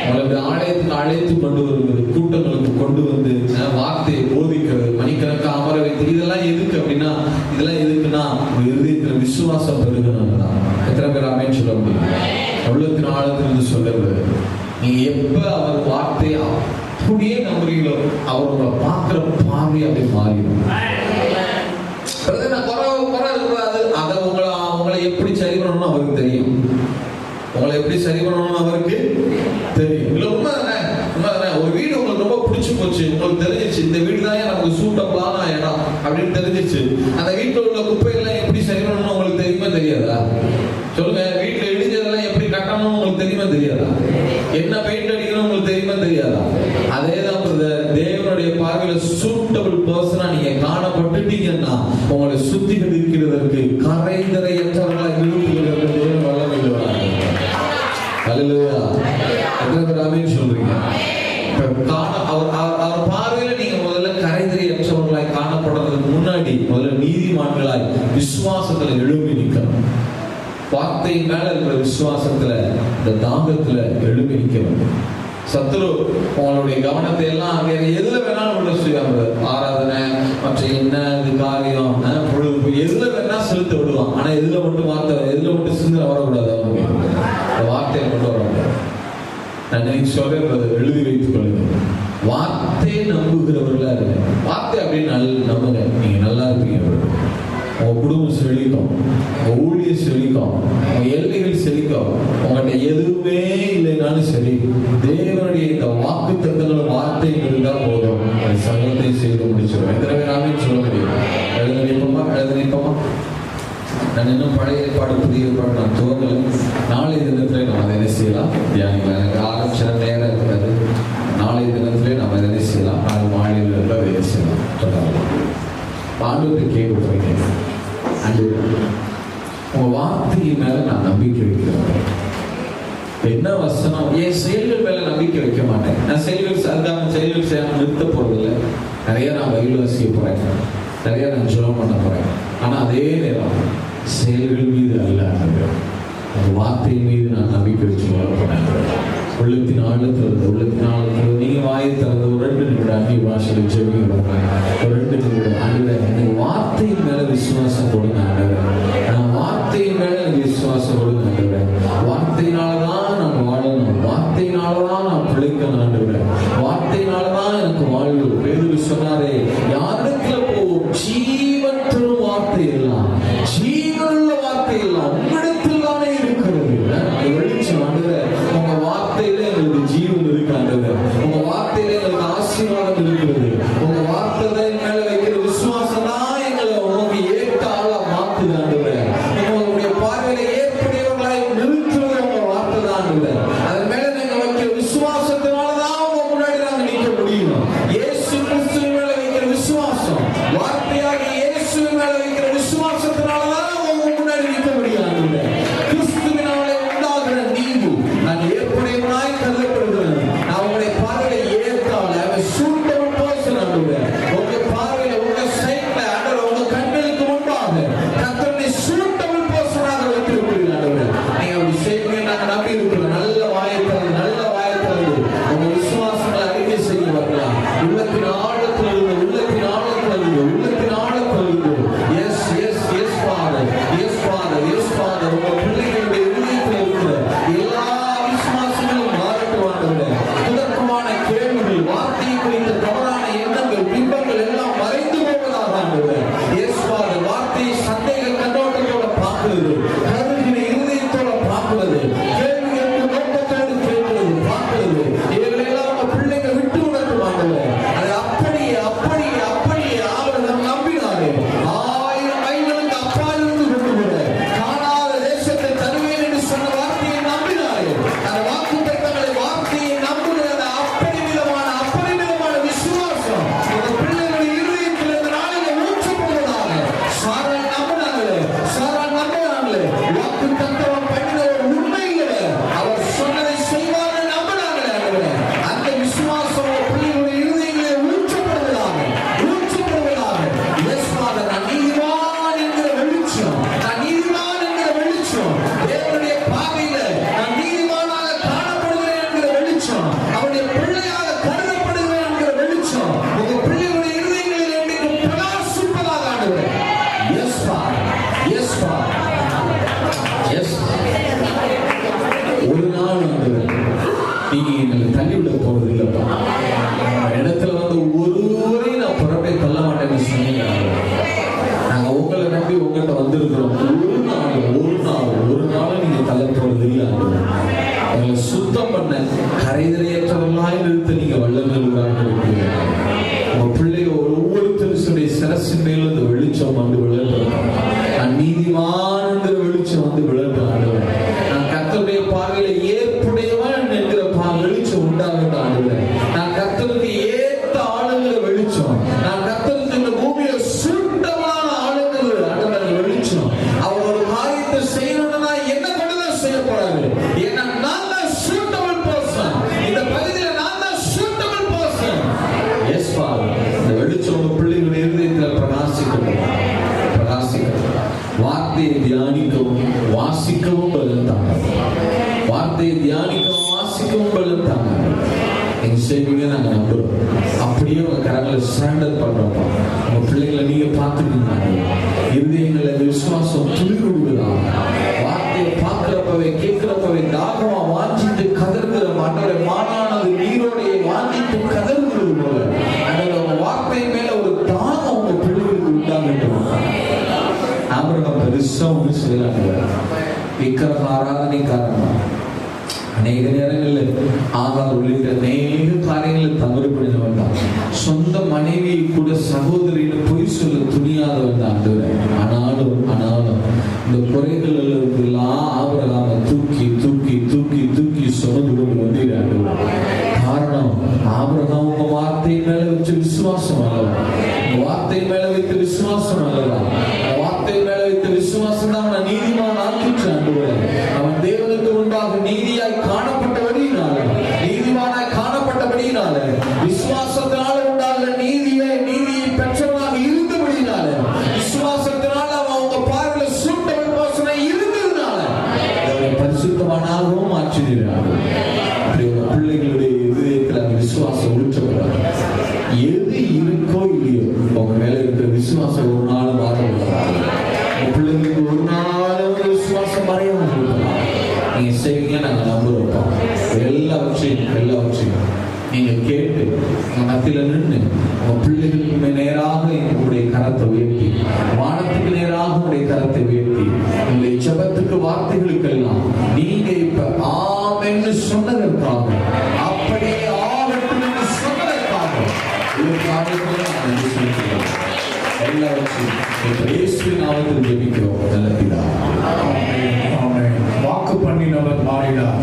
உங்களுக்கு ஆலயத்துக்கு அழைத்து கொண்டு வருவது, கூட்டங்களுக்கு கொண்டு வந்து வார்த்தையை போதிக்கிறது, மணிக்கணக்காக அமர வைத்து, இதெல்லாம் எதுக்கு அப்படின்னா, இதெல்லாம் எதுக்குன்னா ஒரு இருதயத்துல விசுவாசம் பெறுகிறது தான். எத்தனை பேர் ஆமென் சொல்ல முடியும்? உள்ளத்தின் ஆழத்திலிருந்து சொல்லுறது. நீங்க எப்ப அவர் வார்த்தையை அப்படியே நம்புறீங்களோ, அவர் உங்களை பார்க்கிற பார்வை அப்படி மாறிடும். குறை இருக்கக்கூடாது. அதை உங்களை எப்படி சரி பண்ணணும்னு அவருக்கு தெரியும். உங்களை எப்படி சரி பண்ணணும்னு அவருக்கு தெரியும். இல்ல உண்மைதானே? ஒரு வீடு உங்களுக்கு ரொம்ப பிடிச்சு போச்சு, உங்களுக்கு தெரிஞ்சிச்சு இந்த வீடு தான் நமக்கு சூட்டபிளான இடம் அப்படின்னு தெரிஞ்சிச்சு. அந்த வீட்டில் உள்ள குப்பையெல்லாம் எப்படி சரி பண்ணணும்னு உங்களுக்கு தெரியுமா தெரியாதா? சொல்லுங்க. வீட்டுல இடிஞ்சதெல்லாம் எப்படி கட்டணும்னு உங்களுக்கு தெரியுமா தெரியாதா? என்ன பெயிண்ட் அடிக்கணும் உங்களுக்கு தெரியுமா தெரியாதா? அதேதான் தேவனுடைய பார்வையில சூட்டபிள் பர்சனா நீங்க காணப்பட்டுட்டீங்கன்னா உங்களை சுத்திகரிக்கிறதற்கு கரைதரையற்றவர்களாக இழுப்புகிறது தேவன் வல்லமை உள்ளவராக. அல்லேலூயா. எத்தனை பேர் ஆமென் சொல்றீங்க? அவர் பார்வையில நீங்க முதல்ல கரைதரையற்றவர்களாய் காணப்படுறதுக்கு முன்னாடி முதல்ல நீதிமான்களாய் விசுவாசத்துல எழும்பி நிற்கணும். வார்த்தையின் மேல இருக்கிற விசுவாசத்துல, இந்த தாகத்துல எழும்பி நிற்க வேண்டும். சத்துரு உங்களுடைய கவனத்தை எல்லாம் வேற எதுல வேணாலும் உள்ள செய்வாங்க. ஆராதனை, மற்ற என்ன இது காரியம், பொழுது எதுல வேணா செலுத்த விடுவான். ஆனா எதுல மட்டும் சிந்தனை வரக்கூடாது. அவங்க வார்த்தையை கொண்டு வரக்கூடாது. நான் சொல்றது எழுதி வைத்துக் கொள்ளுங்க. வார்த்தையை நம்புகிறவர்களா இருங்க. வார்த்தை அப்படின்னு நம்புங்க, நீங்க நல்லா இருப்பீங்க. உங்க குடும்பம் செழிக்கும், உங்க ஊழியம் செழிக்கும், உங்க எல்லைகள் செழிக்கும். உங்கள்கிட்ட எதுவுமே இல்லைனாலும் சரி, தேவனுடைய இந்த வாக்கு தத்தங்களும் வார்த்தை இருந்தால் போதும், அது சகலத்தை செய்து முடிச்சிடும். எத்தனை பேர் ஆமென் சொல்ல முடியும்? எழுத நிற்போமா? நான் இன்னும் பழைய ஏற்பாடு புதிய ஏற்பாடு நான் துவங்கலை. நாளைய தினத்திலே நம்ம அதை என்ன செய்யலாம்? தியானிக்கலாம். எனக்கு ஆரம்பிச்ச நேரம் இருக்காது. நாளைய தினத்திலே நம்ம என்ன செய்யலாம்? நாலு மாநில அதை என்ன செய்யலாம் சொல்லலாம். ஆண்டவர்கிட்ட கேட்க, உங்க வார்த்தையின் மேல நான் நம்பிக்கை வைக்கிறேன். என்ன வசனம்? என் செயல்கள் மேல நம்பிக்கை வைக்க மாட்டேன். நான் செயல்கள் செய்யாம நிறுத்த போறதில்லை. நிறைய நான் பைபிள் வாசிக்க போறேன், நிறைய நான் ஜெபம் பண்ண போறேன். ஆனா அதே நேரம் செயல்கள் மீது அல்ல. அந்த வார்த்தையின் மீது நான் நம்பிக்கை வச்சு வளர்ப்பேன். உள்ளத்தின் ஆழத்தில் நீங்க வாயை திறந்த ஒரு 2 நிமிடம் அந்நிய பாஷையில் ஜெபிங்க. ஒரு 2 நிமிடம் ஆண்டவரே, எனக்கு வார்த்தையின் மேல விசுவாசம் கொடுங்க ஆண்டவரே. நான் வார்த்தையின் மேல எனக்கு விசுவாசம் கொடுங்க ஆண்டவரே. வார்த்தையினாலதான் நான் வாழணும், வார்த்தையினாலதான் நான் பிழைக்கணும் ஆண்டவரே. வார்த்தையினாலதான் எனக்கு வாழ்வு. பேதுரு சொன்னாரே, யாரிடத்துல போவோம்? ஜீவன் தரும் வார்த்தை எல்லாம், ஜீவனுள்ள வார்த்தை எல்லாம் உங்களிடத்தில் தானே இருக்கிறது. வெளிச்சம் ஆண்டவரே, உங்க வார்த்தையில எங்களுக்கு ஜீவன் இருக்கு ஆண்டவரே. உங்க வார்த்தையில எங்களுக்கு ஆசீர்வாதம் இருக்கிறது. உங்க வார்த்தை மேல வைக்கிற விசுவாசம் தான் எங்களை உங்க ஏற்ற ஆளா மாத்துது ஆண்டவரே. உங்களுடைய பார்வையில ஏற்புடையவர்களாய் நிறுத்துவது உங்க வார்த்தை தான் ஆண்டவரே. அதன் மேல நீங்க வைக்கிற விசுவாசத்தினாலதான் உங்க முன்னாடி நாங்க நிற்க முடியும். இயேசு கிறிஸ்துவின் மேல வைக்கிற விசுவாசம், வார்த்தையாக இயேசுவின் மேல வைக்கிற விசுவாசத்தினாலதான் உங்க முன்னாடி நிற்க முடியும் ஆண்டவரே. கிறிஸ்துவினாலே உண்டாகிற நீதி நான் ஏற்புடையவனாய் கருதப்படுகிறேன். நான் உங்களுடைய பார்வையில ஏற்றால் சூட்டபிள் பர்சன் ஆண்டவரே. உங்க பார்வையில உங்க சைட்ல ஆண்டவரே, உங்க கண்களுக்கு முன்பாக கர்த்தரை சூட்டபிள் பர்சனாக வைத்திருக்கிறீர்கள் ஆண்டவரே. நீங்க அப்படி செய்வீங்க நாங்க நம்பி இருக்கிறோம். நல்ல வாயத்தது உங்க விசுவாசங்களை அறிக்கை செய்ய வரலாம். உள்ளத்தின் ஆழத்தில் இருந்து yes yes yes father, yes father, yes father. உங்க பிள்ளைகளுடைய இதயத்தில் இருக்கிற எல்லா விசுவாசங்களும் மாறட்டும் ஆண்டவரே. குதர்க்கமான கேள்விகள், வார்த்தையை குறித்த தவறான எண்ணங்கள், பிம்பங்கள் எல்லாம் மறைந்து போவதாக ஆண்டவரே. எஸ் ஃபாதர், வார்த்தையை சந்தேக கண்ணோட்டத்தோட பார்க்கிறது, கருவின இருதயத்தோட பார்க்கிறது, கேள்விகளுக்கு நோக்கத்தோடு கேட்கிறது, பார்க்கிறது. இவைகளெல்லாம் உங்க பிள்ளைங்க விட்டு உணர்த்தும் ஆண்டவரே. அதை அப்படியே அப்படியே அப்படியே ஆவணம் நம்பினாரே. 1000 மைல்களுக்கு அப்பாலிருந்து கொண்டு வர காணாத தேசத்தை தருவேன் என்று சொன்ன வார்த்தையை நம்பினாரே. அந்த வாக்குத்தத்தங்களை வார்த்தையை நம்புகிற அப்பரிமிதமான விசுவாசம் இந்த பிள்ளைகளுடைய இருதயத்தில் இந்த நாளிலே ஊற்றப்படுவதாக. சாராள் நம்பினாங்களே, வாக்குத்தத்தம் பண்ணின ஒரு உண்மையிலே அவர் சொன்னதை செய்வார் நம்பினாங்களே ஆண்டவரே. அந்த விசுவாசம் பிள்ளைகளுடைய இருதயங்களே ஊற்றப்படுவதாக. எஸ் ஃபாதர், நான் நீதிமான் என்கிற வெளிச்சம், தேவனுடைய பார்வையில நான் நீதிமானாக காணப்படுகிறேன் என்கிற வெளிச்சம், அவருடைய பிள்ளையாக கருதப்படுகிறேன் என்கிற வெளிச்சம் உங்க பிள்ளைகளுடைய இருதயங்களில் என்றைக்கும் பிரகாசிப்பதாக ஆண்டவரே. Yes father, yes father, yes. ஒரு நாள் ஆண்டவரே, நீங்க எங்களை தள்ளிவிட போறது இல்லப்பா. இடத்துல வந்து ஒருவரையும் நான் புறப்பே தள்ள மாட்டேன்னு சொன்னீங்க. நாங்க உங்களை நம்பி உங்கள்கிட்ட வந்திருக்கிறோம். ஒரு நாள் நீங்க தள்ள போறது இல்லை. எங்களை சுத்தம் பண்ண கரைதலையற்றவர்களாய் நிறுத்த நீங்க வல்லமையாக இருக்கிறீங்க. உங்க பிள்ளைங்க ஒவ்வொருத்தருடைய சிரசின் மேலும் இந்த வெளிச்சம் வந்து விழட்டும். நான் நீதிமான் என்கிற வெளிச்சம் வந்து விழட்டும் ஆண்டவரே. நான் கர்த்தருடைய பார்வையில ஏற்புடையவன் என்கிற வெளிச்சம் உண்டாகட்டும் ஆண்டவரே. நான் கர்த்தருக்கு ஏற்ற ஆளுங்கிற வெளிச்சம், நான் கர்த்தருக்கு இந்த பூமியில சூட்டமான ஆளுங்கிற ஆண்டவரே வெளிச்சம். அவர் ஒரு காரியத்தை செய்யணும்னா என்ன கொண்டுதான் செய்ய போறாரு? ஏன்னா நான் தான் சூட்டபிள் பர்சன். இந்த பகுதியில நான் தான் சூட்டபிள் பர்சன். எஸ் ஃபாதர், இந்த வெளிச்சம் உங்க பிள்ளைகளுடைய இருதயத்தில் பிரகாசிக்கணும். வார்த்தையை தியானிக்கவும் வாசிக்கவும் பலன் தாங்க. வார்த்தையை தியானிக்கவும் வாசிக்கவும் பலன் தாங்க. நீங்க செய்வீங்க நாங்க நம்புறோம். அப்படியே உங்க கரங்களை சரண்டர் பண்றோம். உங்க பிள்ளைங்களை நீங்க பார்த்துக்கீங்க. இருதயங்களை விசுவாசம் துளிர்விடுவதாக. வார்த்தையை பார்க்கிறப்பவே கேட்கிறப்பவே தாகமா வாஞ்சிட்டு கதறுகிற மாட்டவரை மானானது நீரோடைய வாஞ்சிட்டு கதறுகிறது போல அந்த வார்த்தை மேல ஒரு தாகம் உங்க பிள்ளைகளுக்கு உண்டாகட்டும். ஆபிரகாம் பெருசா ஒன்று செய்யறாங்க. விக்கிரக ஆராதனை காரணமா அநேக நேரங்களில் ஆகார் உள்ளிட்ட அநேக காரியங்களில் தவறு புரிந்தவன் தான். சொந்த மனைவியை கூட சகோதரின்னு பொய் சொல்ல துணியாதவன் தான். ஆனாலும் இந்த குறைகள் எல்லாம் ஆபிரகாமை தூக்கி தூக்கி தூக்கி தூக்கி சொன்னது வந்து காரணம் ஆபிரகாம் உங்க வார்த்தை மேல வச்ச விசுவாசம் அல்லவா? வார்த்தை மேல வைத்த விசுவாசம் அல்லவா? வார்த்தை மேல வைத்த விசுவாசம் தான் அவன் நீதிமான் ஆக்கிச்சு ஆண்டவரே. அவன் தேவனுக்கு முன்பாக நீதியாய் காணப்பட்டபடியினால, நீதிமானாய் காணப்பட்டபடியினால, விசுவாசத்தினால உண்டாகிற நீதியை பெற்றவனாக இருந்தபடியினால, விசுவாசத்தினால அவன் உங்க பார்வையில சூட்டபிள் பர்சனாய் இருந்ததுனால எது இருக்கோ இல்லையோ உங்க மேல இருக்கிற விசுவாசம் ஒரு நாள் மாற உங்க பிள்ளைங்களுக்கு ஒரு நாள் விசுவாசம் மறையாம கொடுக்கலாம். நீங்க செய்வீங்க, நாங்க நம்புறோம். எல்லாவற்றையும் நீங்க கேட்டு உங்க மத்தியில நின்று உங்க பிள்ளைகளுக்கு நேராக உங்களுடைய கரத்தை உயர்த்தி, வானத்துக்கு நேராக உங்களுடைய கரத்தை உயர்த்தி, உங்களுடைய ஜெபத்துக்கு வார்த்தைகளுக்கெல்லாம் நீங்க இப்ப ஆமென்னு சொன்னதற்காக, அப்படியே ஆகட்டும் என்று சொன்னதற்காக எல்லாவற்றையும் இயேசுவின் நாமத்தில் ஜெபிக்கிறோம் நல்ல பிதாவே. வாக்கு பண்ணினவர் மாறினார்,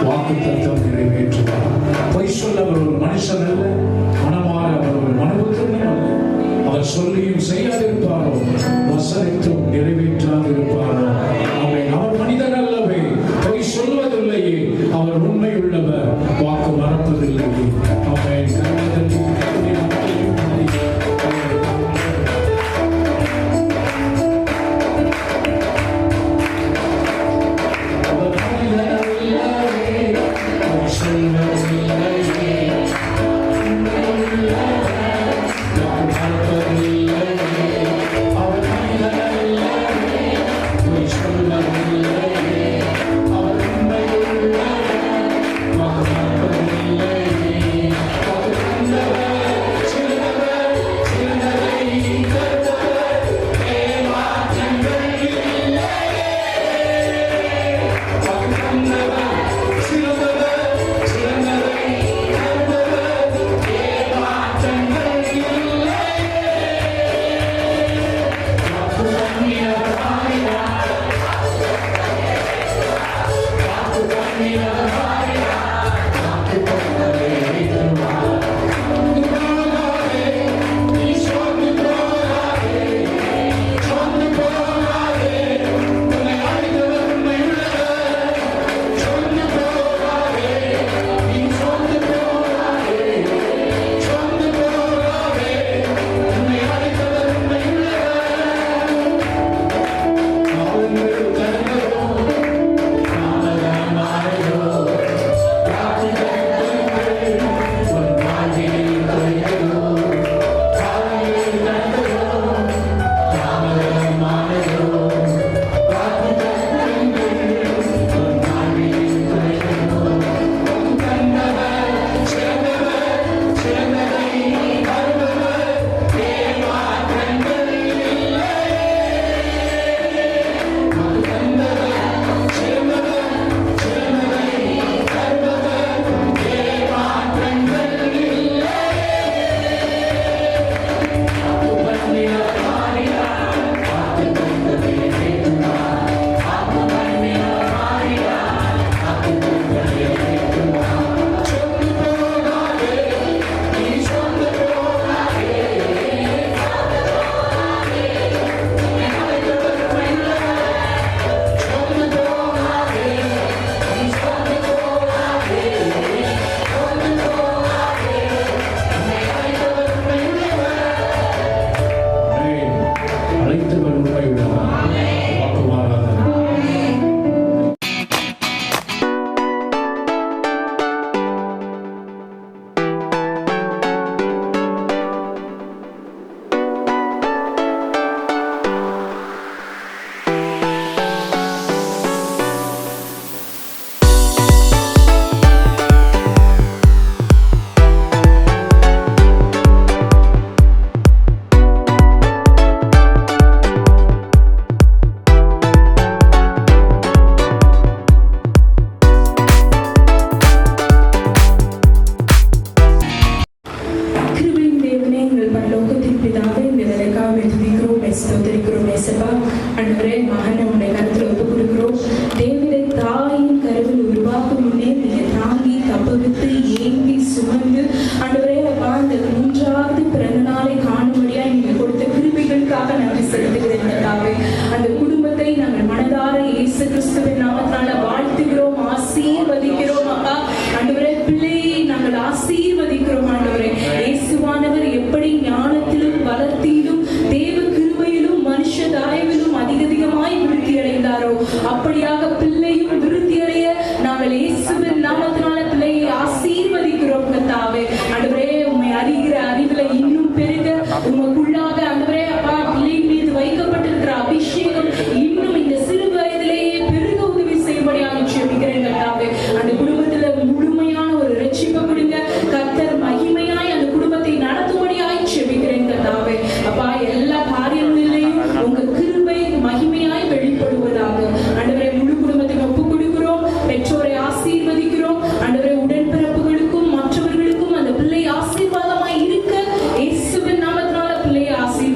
வாக்கு தத்தம் நிறைவேற்றுவார். பொய் சொல்ல அவர் ஒரு மனுஷன் அல்ல, மனமாற அவர் ஒரு மனுபுத்திரனும் அல்ல. அவர் சொல்லியும் செய்யாதிருப்பாரோ, வசனித்தும் நிறைவேற்றாதிருப்பாரோ. அவர் மனிதன் அல்லவே, பொய் சொல்வதில்லையே, அவர் உண்மை உள்ளவர், வாக்கு மறப்பதில்லையே. அறிகிற அறிவில்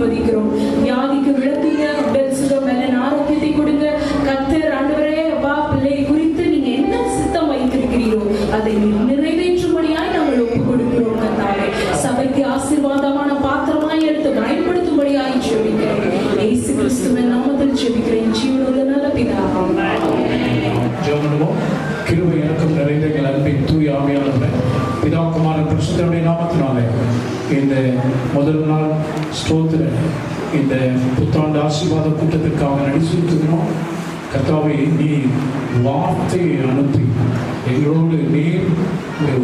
ஆசீர்வதிக்கிறோம். வியாதிக்கு விளக்குங்க, உடல் சுகம் மேல ஆரோக்கியத்தை கொடுங்க. கர்த்தர் ஆண்டவரே அப்பா, பிள்ளை குறித்து நீங்க என்ன சித்தம் வைத்திருக்கிறீரோ அதை நிறைவேற்றும்படியாய் நாங்கள் ஒப்புக் கொடுக்கிறோம். கர்த்தாவே, சபைக்கு ஆசீர்வாதமான பாத்திரமாய் எடுத்து பயன்படுத்தும்படியாய் ஜெபிக்கிறோம். இயேசு கிறிஸ்துவின் நாமத்தில் ஜெபிக்கிறேன் ஜீவனுள்ள நல்ல பிதாவே. ஜெபம். கிருபை இறக்கம் நிறைந்த எங்கள் அன்பின் தூய ஆவியானவரே, பிதா குமாரன் பரிசுத்தருடைய நாமத்தினாலே இந்த முதல் நாள் ஸ்தோத்திர இந்த புத்தாண்டு ஆசீர்வாத கூட்டத்திற்காக நடிச்சிருக்கிறோம். கர்த்தாவே, நீ வார்த்தையை அனுப்பி எங்களோடு நீர்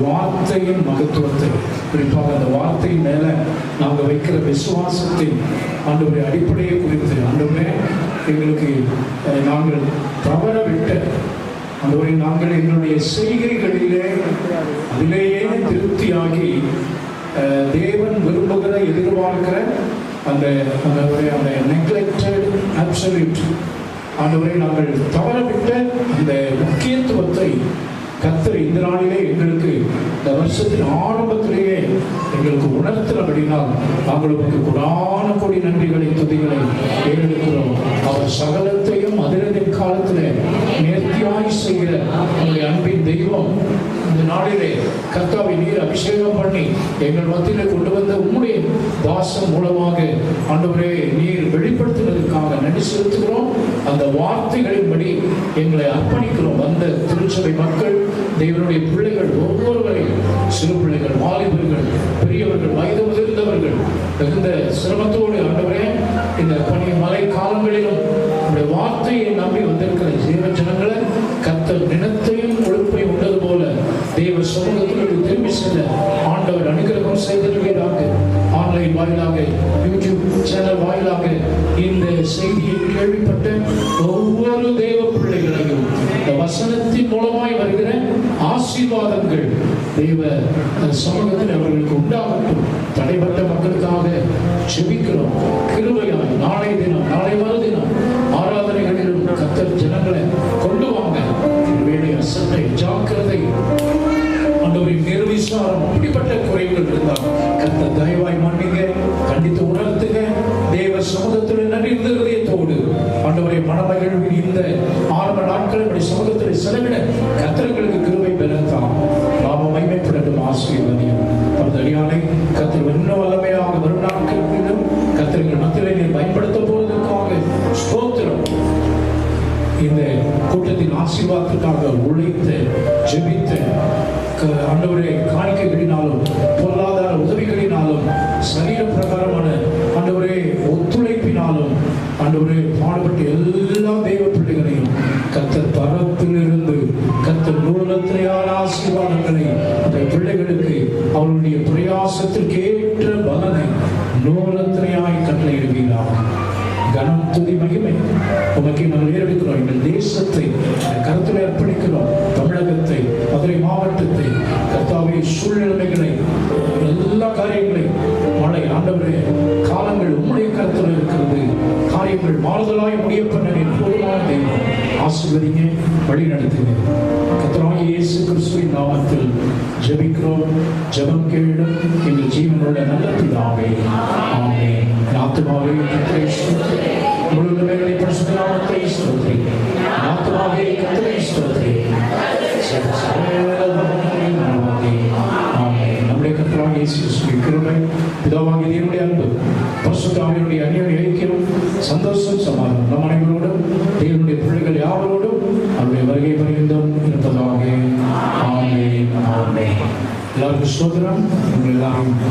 வார்த்தையின் மகத்துவத்தை, குறிப்பாக அந்த வார்த்தையின் மேல நாங்கள் வைக்கிற விசுவாசத்தை ஆண்டவரே அடிப்படையை குறித்து ஆண்டவரே எங்களுக்கு நாங்கள் தவற விட்ட ஆண்டவரே, நாங்கள் எங்களுடைய செய்கைகளிலே அதிலேயே திருப்தியாகி தேவன் விரும்புகிற எதிர்பார்க்கிற அந்த நெக்லெக்டட் அப்சல்யூட் ஆண்டவரை நாங்கள் தவறவிட்ட அந்த முக்கியத்துவத்தை கர்த்தர் இந்த நாளிலே எங்களுக்கு இந்த வருஷத்தின் ஆரம்பத்திலேயே எங்களுக்கு உணர்த்தினபடினால் நாங்கள் உங்களுக்கு கொடான கோடி நன்றிகளை துதிகளை ஏறெடுக்கிறோம். அவர் சகலத்தையும் அதிரடி காலத்திலே நேர்த்தியாய் செய்கிற நம்முடைய அன்பின் தெய்வம் இந்த நாளிலே கர்த்தாவை நீர் அபிஷேகம் பண்ணி எங்கள் மத்தியிலே கொண்டு வந்த உம்முடைய தாசம் மூலமாக ஆண்டவரே நீர் வெளிப்படுத்தினதற்காக நன்றி செலுத்துகிறோம். அந்த வார்த்தைகளின்படி எங்களை அர்ப்பணிக்கிறோம். வந்த திருச்சபை மக்கள், தேவனுடைய பிள்ளைகள் ஒவ்வொருவரையும், சிறு பிள்ளைகள், வாலிபர்கள், பெரியவர்கள், வயது முதிர்ந்தவர்கள் மிகுந்த சிரமத்தோடு ஆண்டவரே இந்த பனி மழை காலங்களிலும் உடைய வார்த்தையை நம்பி வந்திருக்கிற ஜீவ ஜனங்களை கர்த்தர் நினத்தையும் ஒழுப்பையும் உண்டது போல தேவ சமூகத்தில் திரும்பி செல்ல ஆண்டவர் அனுகிரகம் செய்திருக்கிறாங்க. ஆன்லைன் வாயிலாக, யூடியூப் சேனல் வாயிலாக இந்த செய்தியை கேள்விப்பட்ட ஒவ்வொரு தேவ பிள்ளைகளையும் இந்த வசனத்தின் மூலமாய் வருகிற ஆசீர்வாதங்கள் தேவ சமூகத்தில் அவர்களுக்கு உண்டாகட்டும். தடைப்பட்ட மக்களுக்காக ஜெபிக்கிறோம். கிருபையாய் நாளை தினம், நாளை மறுதினம் ஆராதனைகளிலும் கர்த்தர் ஜனங்களை கொண்டு வாங்க. வேலை அசட்டை, ஜாக்கிரதை, ஆண்டவரின் நிர்விசாரம், இப்படிப்பட்ட குறைவுகள் இருந்தால் கர்த்தர் தயவாய் மன்னிங்க, கண்டித்து உணர்த்துங்க. தேவ சமூகத்தில் நன்றி ஹிருதயத்தோடு ஆண்டவரை மனமகிழ்வின் இந்த ஆரம்ப நாட்கள் இப்படி சமூகத்தில் செலவிட கர்த்தர்களுக்கு கிருபை பெறத்தான் நாம மைமைப்படட்டும். ஆசீர்வதியும் அடியானை கர்த்தர் இன்னும் வல்லமையாக வரும் நாட்களிலும் கர்த்தர்கள் மத்தியிலே நீர் பயன்படுத்த போவதற்காக ஸ்தோத்திரம். இந்த கூட்டத்தின் ஆசீர்வாதத்திற்காக உழைத்து ஜெபித்து ஆண்டவரே காணிக்கைகளினாலும் பொருளாதார உதவிகளினாலும் சரீர பிரகாரமான ஆண்டவரே ஒத்துழைப்பினாலும் ஆண்டவரே பாடுபட்ட எல்லா தெய்வ பிள்ளைகளையும் கர்த்தர் பரப்பிலிருந்து கர்த்தர் நூலத்திரையான ஆசீர்வாதங்களை அந்த பிள்ளைகளுக்கு அவருடைய பிரயாசத்திற்கு ஏற்ற பலனை நூலத்திரையாய் கட்டளையிடுவீர்களாக. கனம் துதி மகிமை உமக்கு நாங்கள் ஏறெடுக்கிறோம். எங்கள் தேசத்தை கருத்தில் அர்ப்பணிக்கிறோம். தமிழகத்தை, மதுரை மாவட்டத்தை, கர்த்தாவை சூழ்நிலைகளை, எல்லா காரியங்களையும் மழை ஆண்டவரே காலங்கள் உம்முடைய கருத்தில் இருக்கிறது. காரியங்கள் மாறுதலாய் முடிய பண்ண போதுமான தெய்வம் ஆசீர்வதிங்க, வழி நடத்துங்க. கர்த்தராகிய இயேசு கிறிஸ்துவின் நாமத்தில் ஜெபிக்கிறோம். ஜெபம் கேளும் எங்கள் ஜீவனுள்ள நல்ல பிதாவே, ஆமென். ஆத்துமாவே கர்த்தரை ஸ்தோத்திரி, முழு மேலை பரிசுத்த நாமத்தை ஸ்தோத்திரி. ஆத்துமாவே கர்த்தரை ஸ்தோத்திரி. நம்முடைய கர்த்தராகிய இயேசு கிறிஸ்துவின் கிருபை, பிதாவாகிய தேவனுடைய அன்பு, பரிசுத்த ஆவியானுடைய அந்யோன்ய ஐக்கியம், சந்தோஷம், சமாதானம் நம் அனைவரோடும் தேவனுடைய பிள்ளைகள் யாவரோடும் அவருடைய வருகை பரிந்தும் இருப்பதாக. ஆமென். ஆமென். எல்லாருக்கும் ஸ்தோத்திரம். எல்லாரும்